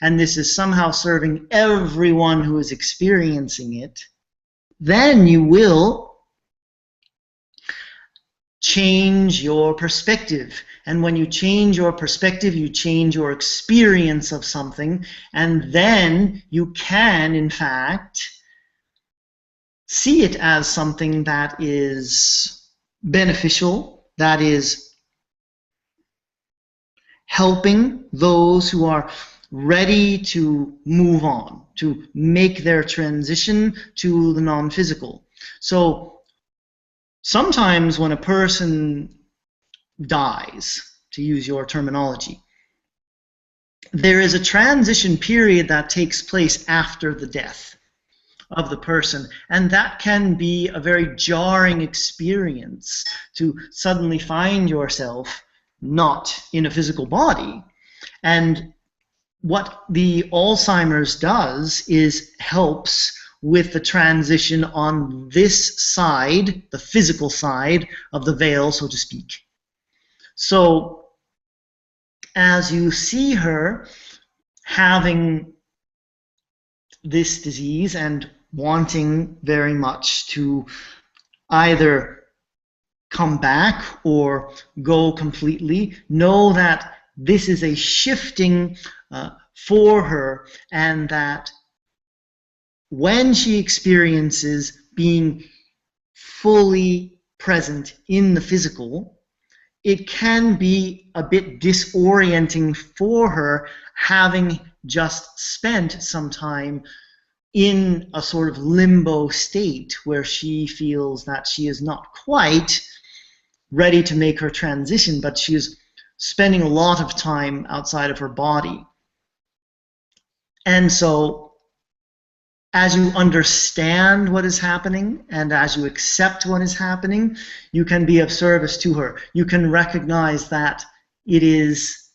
and this is somehow serving everyone who is experiencing it, then you will change your perspective. And when you change your perspective, you change your experience of something, and then you can, in fact, see it as something that is beneficial, that is helping those who are ready to move on, to make their transition to the non-physical. So sometimes when a person dies, to use your terminology, there is a transition period that takes place after the death of the person, and that can be a very jarring experience to suddenly find yourself not in a physical body. And what the Alzheimer's does is helps with the transition on this side, the physical side of the veil, so to speak. So as you see her having this disease and wanting very much to either come back or go completely, know that this is a shifting for her, and that when she experiences being fully present in the physical, it can be a bit disorienting for her, having just spent some time in a sort of limbo state where she feels that she is not quite ready to make her transition, but she is spending a lot of time outside of her body. And so as you understand what is happening and as you accept what is happening, you can be of service to her. You can recognize that it is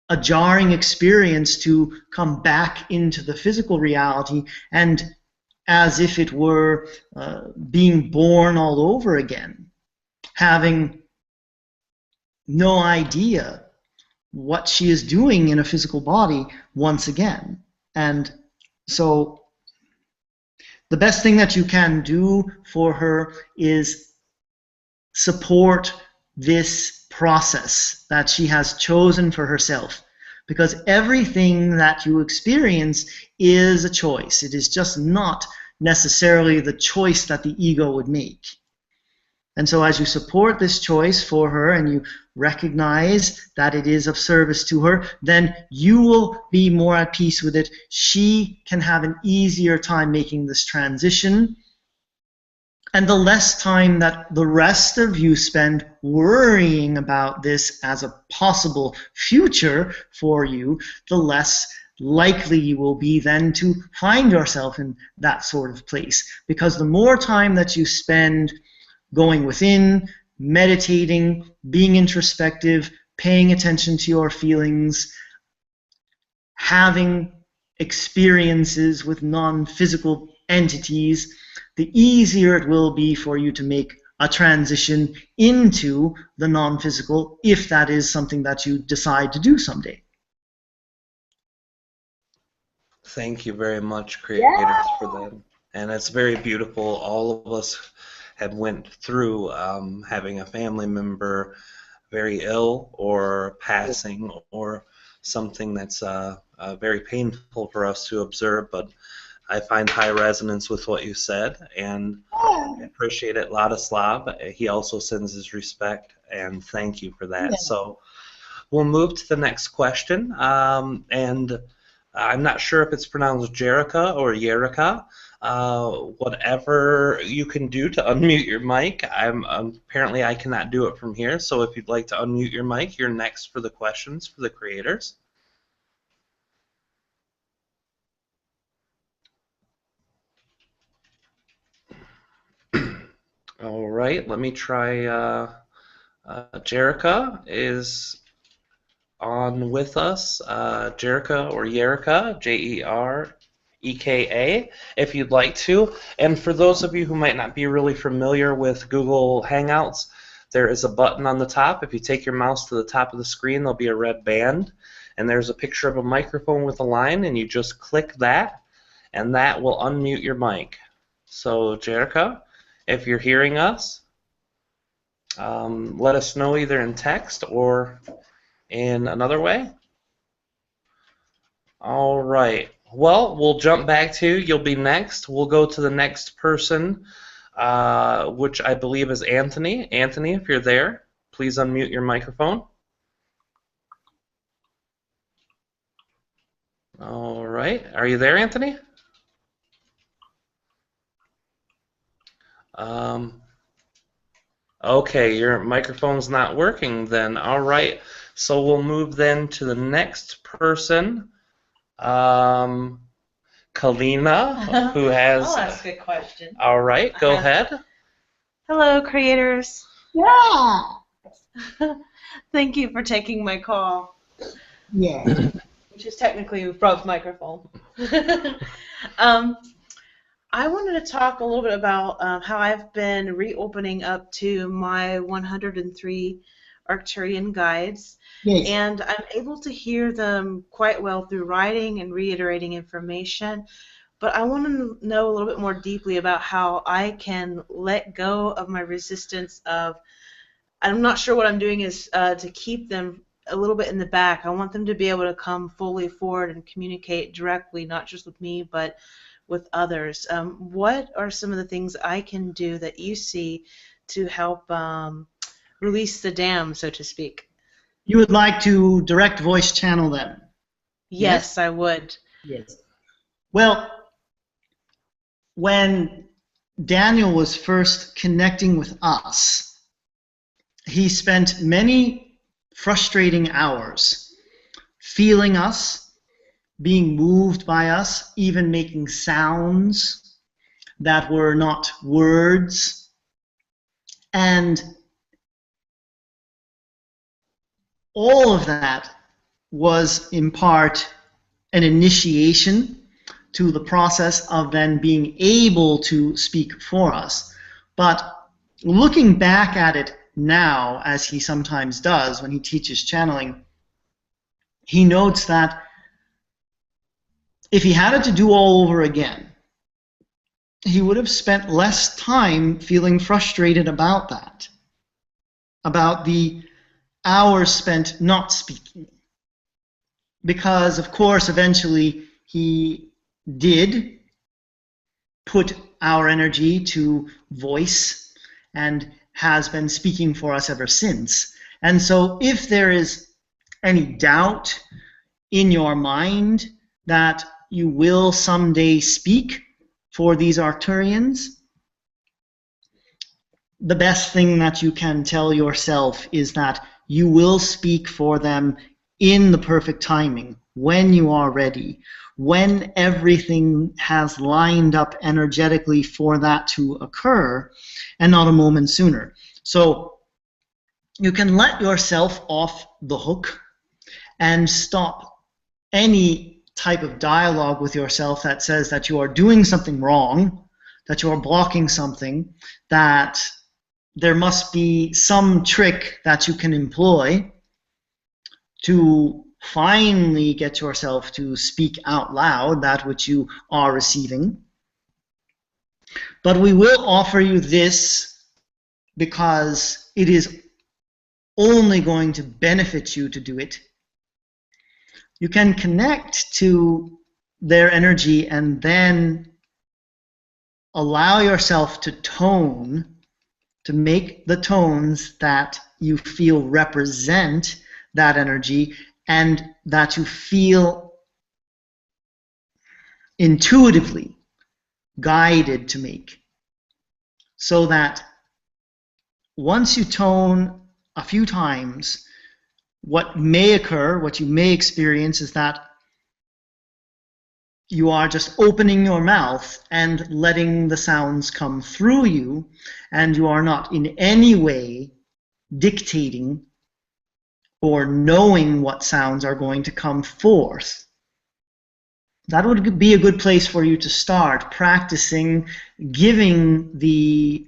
a jarring experience to come back into the physical reality, and as if it were being born all over again, having no idea what she is doing in a physical body once again. And so the best thing that you can do for her is support this process that she has chosen for herself, because everything that you experience is a choice. It is just not necessarily the choice that the ego would make. And so as you support this choice for her and you recognize that it is of service to her, then you will be more at peace with it. She can have an easier time making this transition, And the less time that the rest of you spend worrying about this as a possible future for you, the less likely you will be then to find yourself in that sort of place. Because the more time that you spend going within, meditating, being introspective, paying attention to your feelings, having experiences with non-physical entities, the easier it will be for you to make a transition into the non-physical, if that is something that you decide to do someday. Thank you very much, creators, for that. And it's very beautiful. All of us had went through having a family member very ill or passing or something that's very painful for us to observe, but I find high resonance with what you said, and I appreciate it. Ladislav, he also sends his respect, and thank you for that. Yeah. So we'll move to the next question, and I'm not sure if it's pronounced Jerica or Yerika. Whatever you can do to unmute your mic. Apparently I cannot do it from here, so if you'd like to unmute your mic, you're next for the questions for the creators. All right, let me try. Jerica is on with us. Jerica or Yerika, Jereka, if you'd like to. And for those of you who might not be really familiar with Google Hangouts, there is a button on the top. If you take your mouse to the top of the screen, there'll be a red band, and there's a picture of a microphone with a line, and you just click that, and that will unmute your mic. So, Jerica, if you're hearing us, let us know either in text or in another way. All right. Well, we'll jump back to you. You'll be next. We'll go to the next person, which I believe is Anthony. Anthony, if you're there, please unmute your microphone. All right. Are you there, Anthony? Okay, your microphone's not working then. All right. So we'll move then to the next person. Kalina, who has... I'll ask a question. All right, go ahead. Hello, creators. Yeah. Thank you for taking my call, Yeah. which is technically Rob's microphone. I wanted to talk a little bit about how I've been reopening up to my 103 Arcturian guides. Yes. And I'm able to hear them quite well through writing and reiterating information. But I want to know a little bit more deeply about how I can let go of my resistance of, I'm not sure what I'm doing is to keep them a little bit in the back. I want them to be able to come fully forward and communicate directly, not just with me, but with others. What are some of the things I can do that you see to help release the dam, so to speak? You would like to direct voice channel them? Yes, I would. Yes. Well, when Daniel was first connecting with us, he spent many frustrating hours feeling us, being moved by us, even making sounds that were not words. And all of that was in part an initiation to the process of then being able to speak for us. But looking back at it now, as he sometimes does when he teaches channeling, he notes that if he had it to do all over again, he would have spent less time feeling frustrated about that, about the hours spent not speaking. Because, of course, eventually he did put our energy to voice and has been speaking for us ever since. And so if there is any doubt in your mind that you will someday speak for these Arcturians, the best thing that you can tell yourself is that you will speak for them in the perfect timing, when you are ready, when everything has lined up energetically for that to occur, and not a moment sooner. So you can let yourself off the hook and stop any type of dialogue with yourself that says that you are doing something wrong, that you are blocking something, that there must be some trick that you can employ to finally get yourself to speak out loud that which you are receiving. But we will offer you this because it is only going to benefit you to do it. You can connect to their energy and then allow yourself to tone, to make the tones that you feel represent that energy and that you feel intuitively guided to make. So that once you tone a few times, what may occur, what you may experience is that you are just opening your mouth and letting the sounds come through you, and you are not in any way dictating or knowing what sounds are going to come forth. That would be a good place for you to start practicing giving the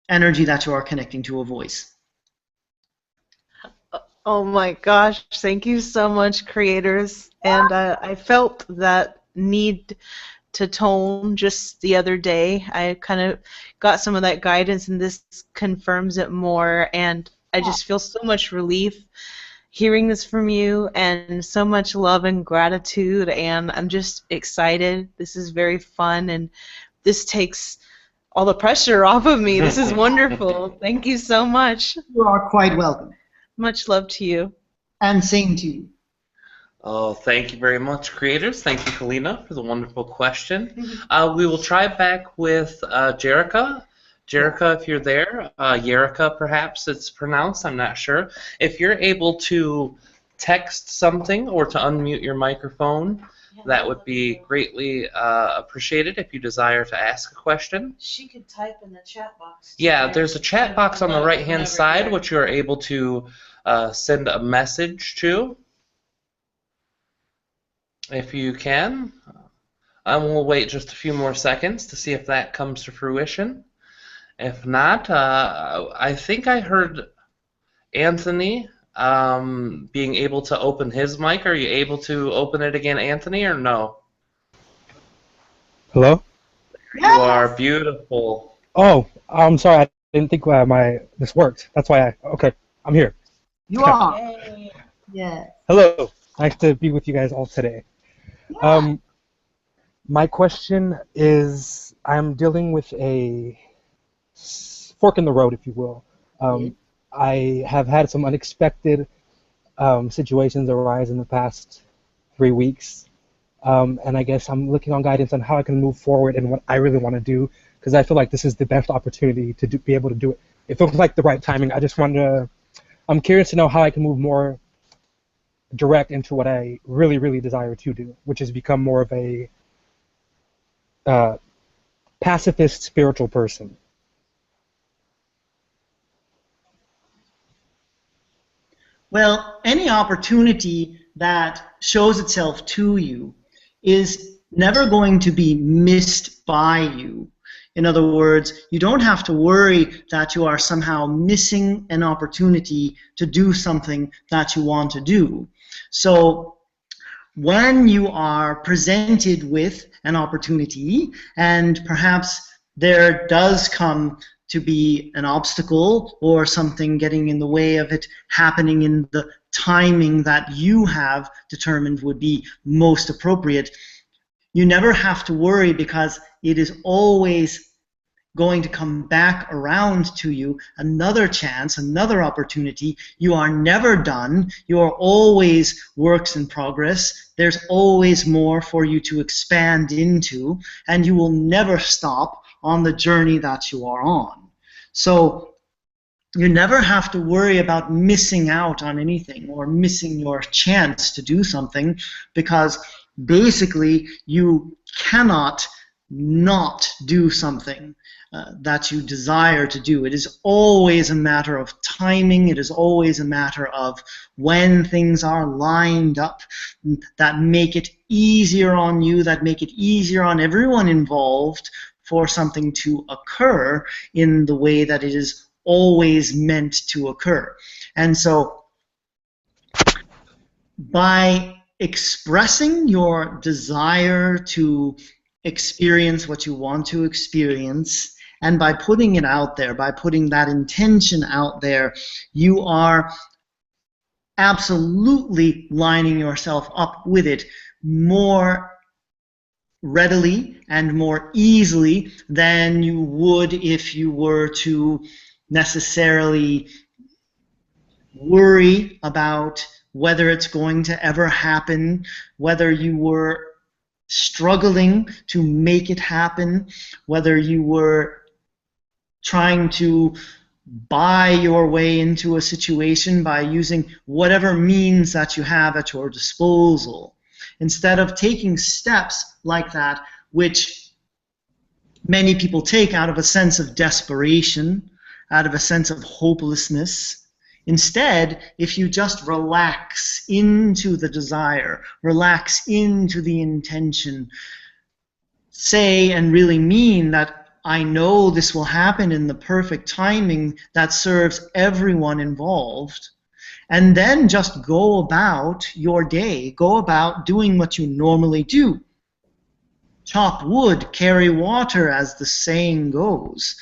energy that you are connecting to a voice. Oh my gosh, thank you so much, creators. And I felt that need to tone just the other day. I kind of got some of that guidance, and this confirms it more. And I just feel so much relief hearing this from you, and so much love and gratitude. And I'm just excited. This is very fun, and this takes all the pressure off of me. This is wonderful. Thank you so much. You are quite welcome. Much love to you. And same to you. Oh, thank you very much, creators. Thank you, Kalina, for the wonderful question. We will try back with Jerica. Jerica, if you're there, Jerica, perhaps it's pronounced, I'm not sure. If you're able to text something or to unmute your microphone, that would be greatly appreciated if you desire to ask a question. She could type in the chat box. Yeah, there's a chat box on the right-hand side, which you're able to send a message to, if you can. And we'll wait just a few more seconds to see if that comes to fruition. If not, I think I heard Anthony being able to open his mic. Are you able to open it again, Anthony, or no? Hello? You are beautiful. Oh, I'm sorry. I didn't think this worked. That's why okay, I'm here. You are. Yay. Yeah. Hello. Nice to be with you guys all today. Yeah. My question is, I'm dealing with a fork in the road, if you will. I have had some unexpected situations arise in the past 3 weeks, and I guess I'm looking on guidance on how I can move forward and what I really want to do, because I feel like this is the best opportunity to be able to do it. It feels like the right timing. I'm curious to know how I can move more direct into what I really, really desire to do, which is become more of a pacifist spiritual person. Well, any opportunity that shows itself to you is never going to be missed by you. In other words, you don't have to worry that you are somehow missing an opportunity to do something that you want to do. So when you are presented with an opportunity, and perhaps there does come to be an obstacle or something getting in the way of it happening in the timing that you have determined would be most appropriate, you never have to worry, because it is always going to come back around to you, another chance, another opportunity. You are never done. You are always works in progress. There's always more for you to expand into, and you will never stop on the journey that you are on. So You never have to worry about missing out on anything or missing your chance to do something, because basically you cannot not do something that you desire to do. It is always a matter of timing. It is always a matter of when things are lined up that make it easier on you, that make it easier on everyone involved for something to occur in the way that it is always meant to occur. And so by expressing your desire to experience what you want to experience, and by putting it out there, by putting that intention out there, you are absolutely lining yourself up with it more readily and more easily than you would if you were to necessarily worry about whether it's going to ever happen, whether you were struggling to make it happen, whether you were trying to buy your way into a situation by using whatever means that you have at your disposal. Instead of taking steps like that, which many people take out of a sense of desperation, out of a sense of hopelessness. Instead, if you just relax into the desire, relax into the intention, say and really mean that I know this will happen in the perfect timing that serves everyone involved, and then just go about your day, go about doing what you normally do. Chop wood, carry water, as the saying goes.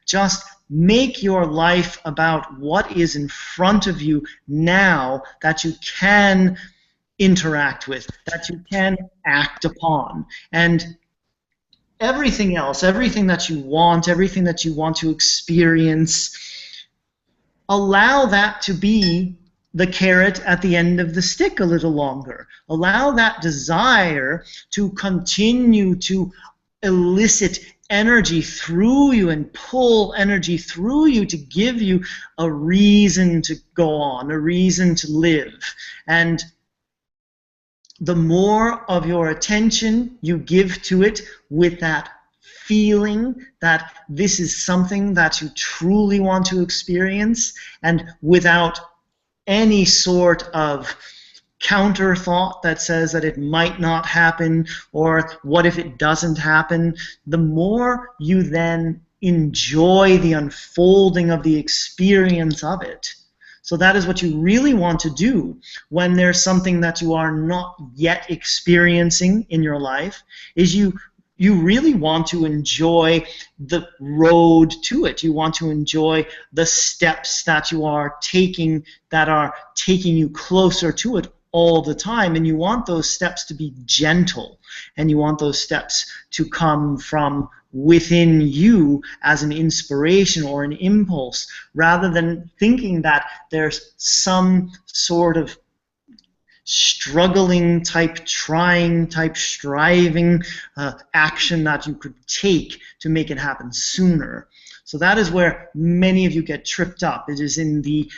Just make your life about what is in front of you now that you can interact with, that you can act upon. And everything else, everything that you want to experience, allow that to be the carrot at the end of the stick a little longer. Allow that desire to continue to elicit energy through you and pull energy through you to give you a reason to go on, a reason to live. And the more of your attention you give to it with that feeling that this is something that you truly want to experience, and without any sort of counter thought that says that it might not happen or what if it doesn't happen, the more you then enjoy the unfolding of the experience of it. So that is what you really want to do when there's something that you are not yet experiencing in your life, is you really want to enjoy the road to it. You want to enjoy the steps that you are taking you closer to it all the time, and you want those steps to be gentle, and you want those steps to come from within you as an inspiration or an impulse, rather than thinking that there's some sort of struggling type, trying type, striving action that you could take to make it happen sooner. So that is where many of you get tripped up. It is in the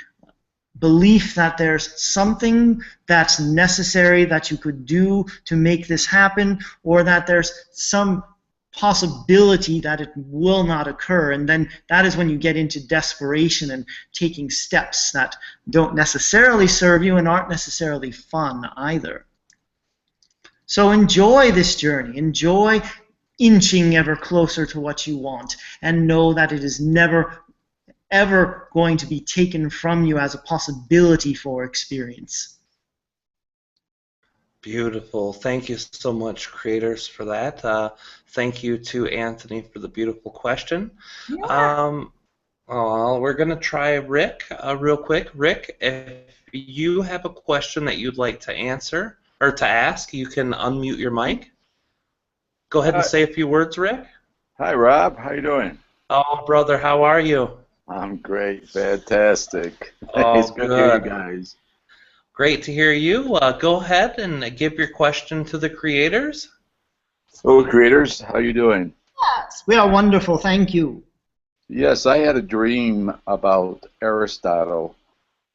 belief that there's something that's necessary that you could do to make this happen, or that there's some possibility that it will not occur, and then that is when you get into desperation and taking steps that don't necessarily serve you and aren't necessarily fun either. So enjoy this journey, enjoy inching ever closer to what you want, and know that it is never ever going to be taken from you as a possibility for experience. Beautiful. Thank you so much, creators, for that. Thank you to Anthony for the beautiful question. Yeah. We're going to try Rick real quick. Rick, if you have a question that you'd like to answer or to ask, you can unmute your mic. Go ahead and say a few words, Rick. Hi, Rob. How you doing? Oh, brother, how are you? I'm great. Fantastic. Oh, it's good to hear you guys. Great to hear you. Go ahead and give your question to the creators. Hello, creators. How you doing? Yes, we are wonderful. Thank you. Yes, I had a dream about Aristotle,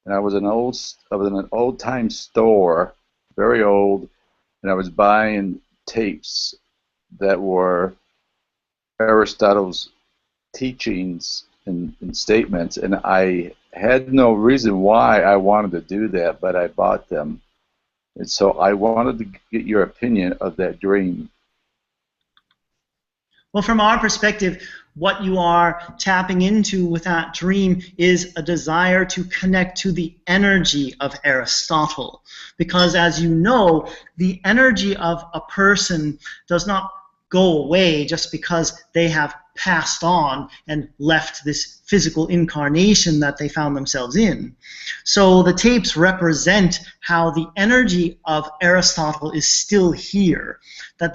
and I was in an old time store, very old, and I was buying tapes that were Aristotle's teachings and statements, and I had no reason why I wanted to do that, but I bought them. And so I wanted to get your opinion of that dream. Well, from our perspective, what you are tapping into with that dream is a desire to connect to the energy of Aristotle. Because as you know, the energy of a person does not go away just because they have passed on and left this physical incarnation that they found themselves in. So the tapes represent how the energy of Aristotle is still here, that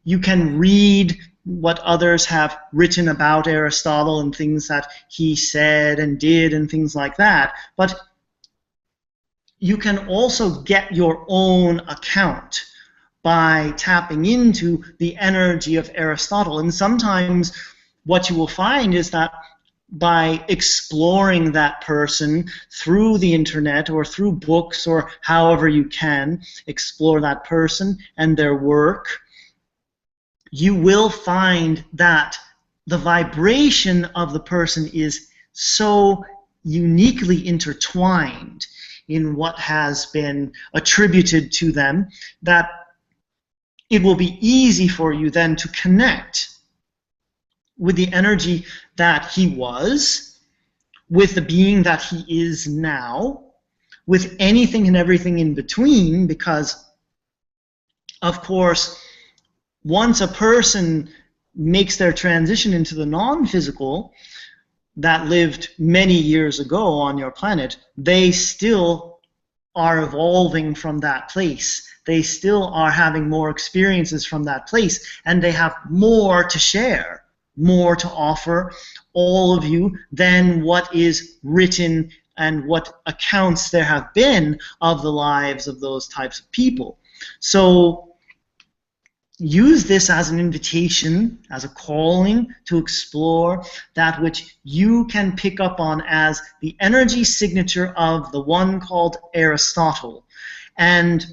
you can read what others have written about Aristotle and things that he said and did and things like that, but you can also get your own account by tapping into the energy of Aristotle. And sometimes what you will find is that by exploring that person through the internet or through books or however you can explore that person and their work, you will find that the vibration of the person is so uniquely intertwined in what has been attributed to them that it will be easy for you then to connect with the energy that he was, with the being that he is now, with anything and everything in between, because, of course, once a person makes their transition into the non-physical that lived many years ago on your planet, they still are evolving from that place. They still are having more experiences from that place, and they have more to share, more to offer all of you than what is written and what accounts there have been of the lives of those types of people. So use this as an invitation, as a calling to explore that which you can pick up on as the energy signature of the one called Aristotle. And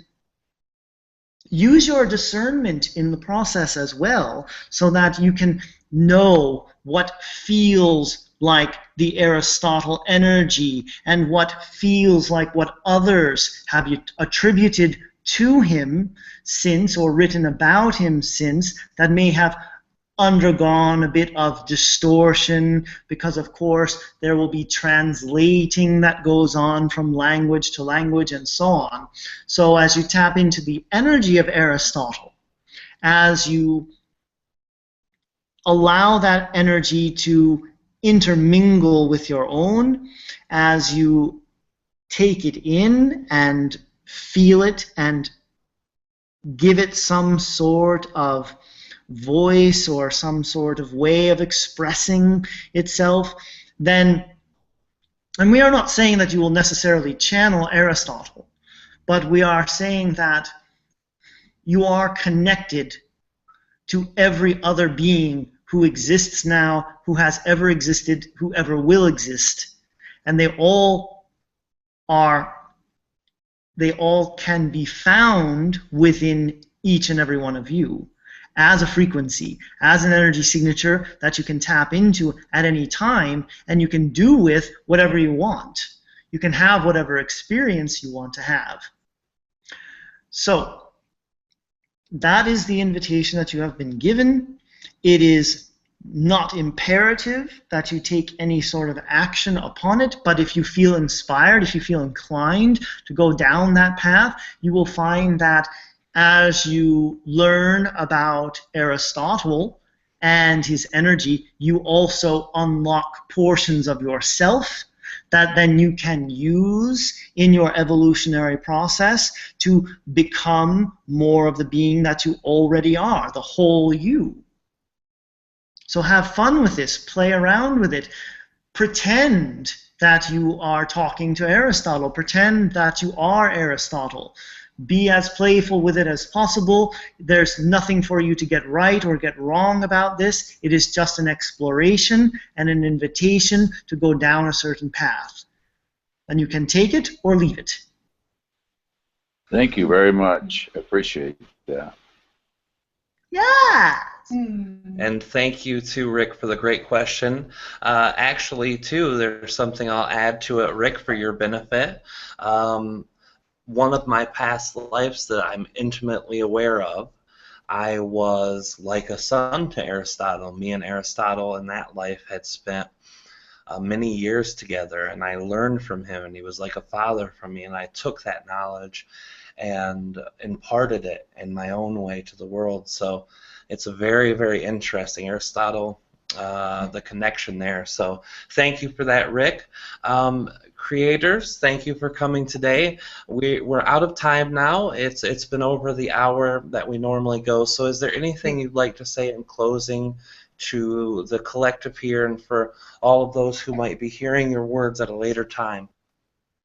use your discernment in the process as well, so that you can know what feels like the Aristotle energy and what feels like what others have attributed to him since, or written about him since, that may have undergone a bit of distortion, because of course there will be translating that goes on from language to language and so on. So as you tap into the energy of Aristotle, as you allow that energy to intermingle with your own, as you take it in and feel it and give it some sort of voice or some sort of way of expressing itself, then, and we are not saying that you will necessarily channel Aristotle, but we are saying that you are connected to every other being who exists now, who has ever existed, who ever will exist, and they all can be found within each and every one of you as a frequency, as an energy signature that you can tap into at any time, and you can do with whatever you want. You can have whatever experience you want to have. So that is the invitation that you have been given. It is not imperative that you take any sort of action upon it, but if you feel inspired, if you feel inclined to go down that path, you will find that as you learn about Aristotle and his energy, you also unlock portions of yourself that then you can use in your evolutionary process to become more of the being that you already are, the whole you. So have fun with this, play around with it, pretend that you are talking to Aristotle, pretend that you are Aristotle, Be as playful with it as possible. There's nothing for you to get right or get wrong about this. It is just an exploration and an invitation to go down a certain path. And you can take it or leave it. Thank you very much. I appreciate that. Yeah. And thank you to Rick for the great question. Actually, too, there's something I'll add to it, Rick, for your benefit. One of my past lives that I'm intimately aware of, I was like a son to Aristotle. Me and Aristotle in that life had spent many years together, and I learned from him, and he was like a father for me, and I took that knowledge and imparted it in my own way to the world. So it's a very, very interesting Aristotle, the connection there. So thank you for that, Rick. Creators, thank you for coming today. We're out of time now. It's been over the hour that we normally go. So is there anything you'd like to say in closing to the collective here and for all of those who might be hearing your words at a later time?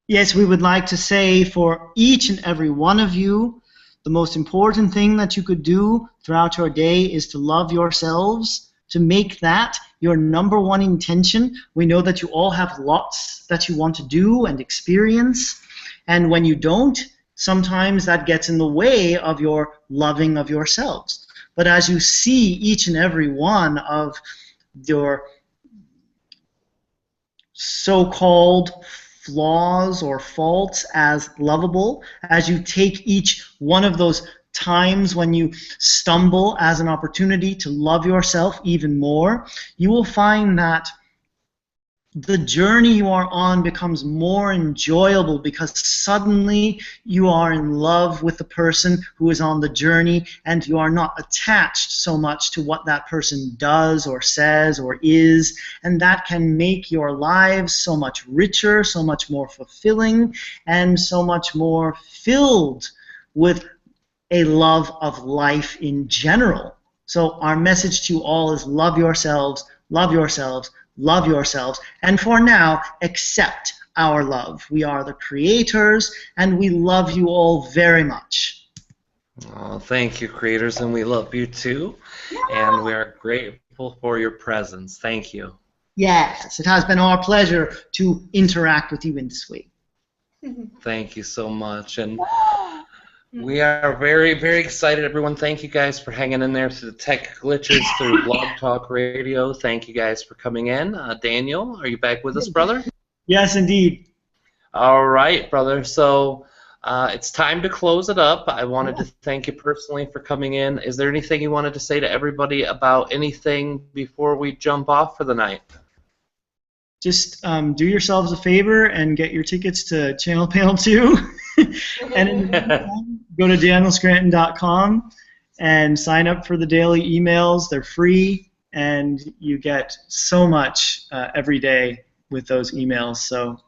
Yes, we would like to say for each and every one of you, the most important thing that you could do throughout your day is to love yourselves, to make that your number one intention. We know that you all have lots that you want to do and experience, and when you don't, sometimes that gets in the way of your loving of yourselves. But as you see each and every one of your so-called flaws or faults as lovable, as you take each one of those times when you stumble as an opportunity to love yourself even more, you will find that the journey you are on becomes more enjoyable because suddenly you are in love with the person who is on the journey and you are not attached so much to what that person does or says or is, and that can make your lives so much richer, so much more fulfilling, and so much more filled with a love of life in general. So our message to you all is love yourselves, love yourselves, love yourselves, and for now, accept our love. We are the creators, and we love you all very much. Oh, thank you, creators, and we love you too, and we are grateful for your presence. Thank you. Yes, it has been our pleasure to interact with you in this way. Thank you so much, and we are very, very excited, everyone. Thank you guys for hanging in there through the tech glitches through Blog Talk Radio. Thank you guys for coming in. Daniel, are you back with us, brother? Yes, indeed. All right, brother. So it's time to close it up. I wanted to thank you personally for coming in. Is there anything you wanted to say to everybody about anything before we jump off for the night? Just do yourselves a favor and get your tickets to Channel Panel 2. And in the meantime, go to danielscranton.com and sign up for the daily emails. They're free, and you get so much every day with those emails. So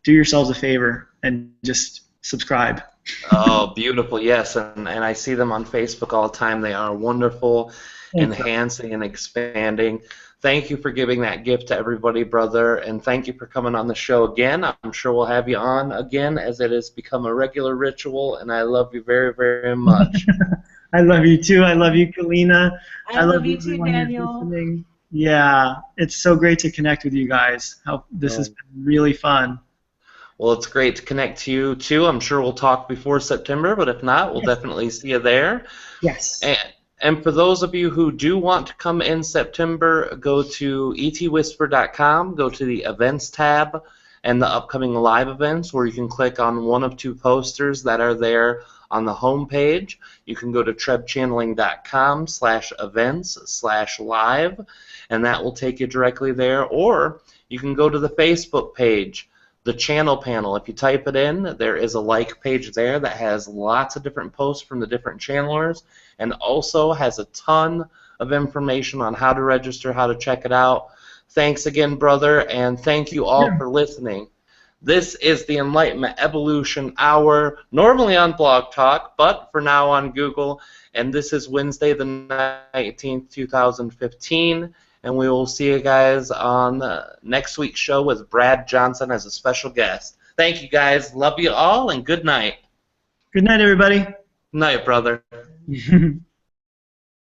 do yourselves a favor and just subscribe. Oh, beautiful. Yes, and I see them on Facebook all the time. They are wonderful, enhancing and expanding. Thank you for giving that gift to everybody, brother, and thank you for coming on the show again. I'm sure we'll have you on again as it has become a regular ritual, and I love you very, very much. I love you too. I love you, Kalina. I love you too, everyone who's Daniel. listening. Yeah, it's so great to connect with you guys. This has been really fun. Well, it's great to connect to you too. I'm sure we'll talk before September, but if not, we'll definitely see you there. Yes. And for those of you who do want to come in September, go to etwhisper.com, go to the events tab and the upcoming live events where you can click on one of two posters that are there on the home page. You can go to trebchanneling.com/events/live, and that will take you directly there. Or you can go to the Facebook page, the channel panel. If you type it in, there is a like page there that has lots of different posts from the different channelers and also has a ton of information on how to register, how to check it out. Thanks again, brother, and thank you all for listening. This is the Enlightenment Evolution Hour, normally on Blog Talk, but for now on Google, and this is Wednesday the 19th, 2015. And we will see you guys on next week's show with Brad Johnson as a special guest. Thank you guys. Love you all, and good night. Good night, everybody. Night, brother.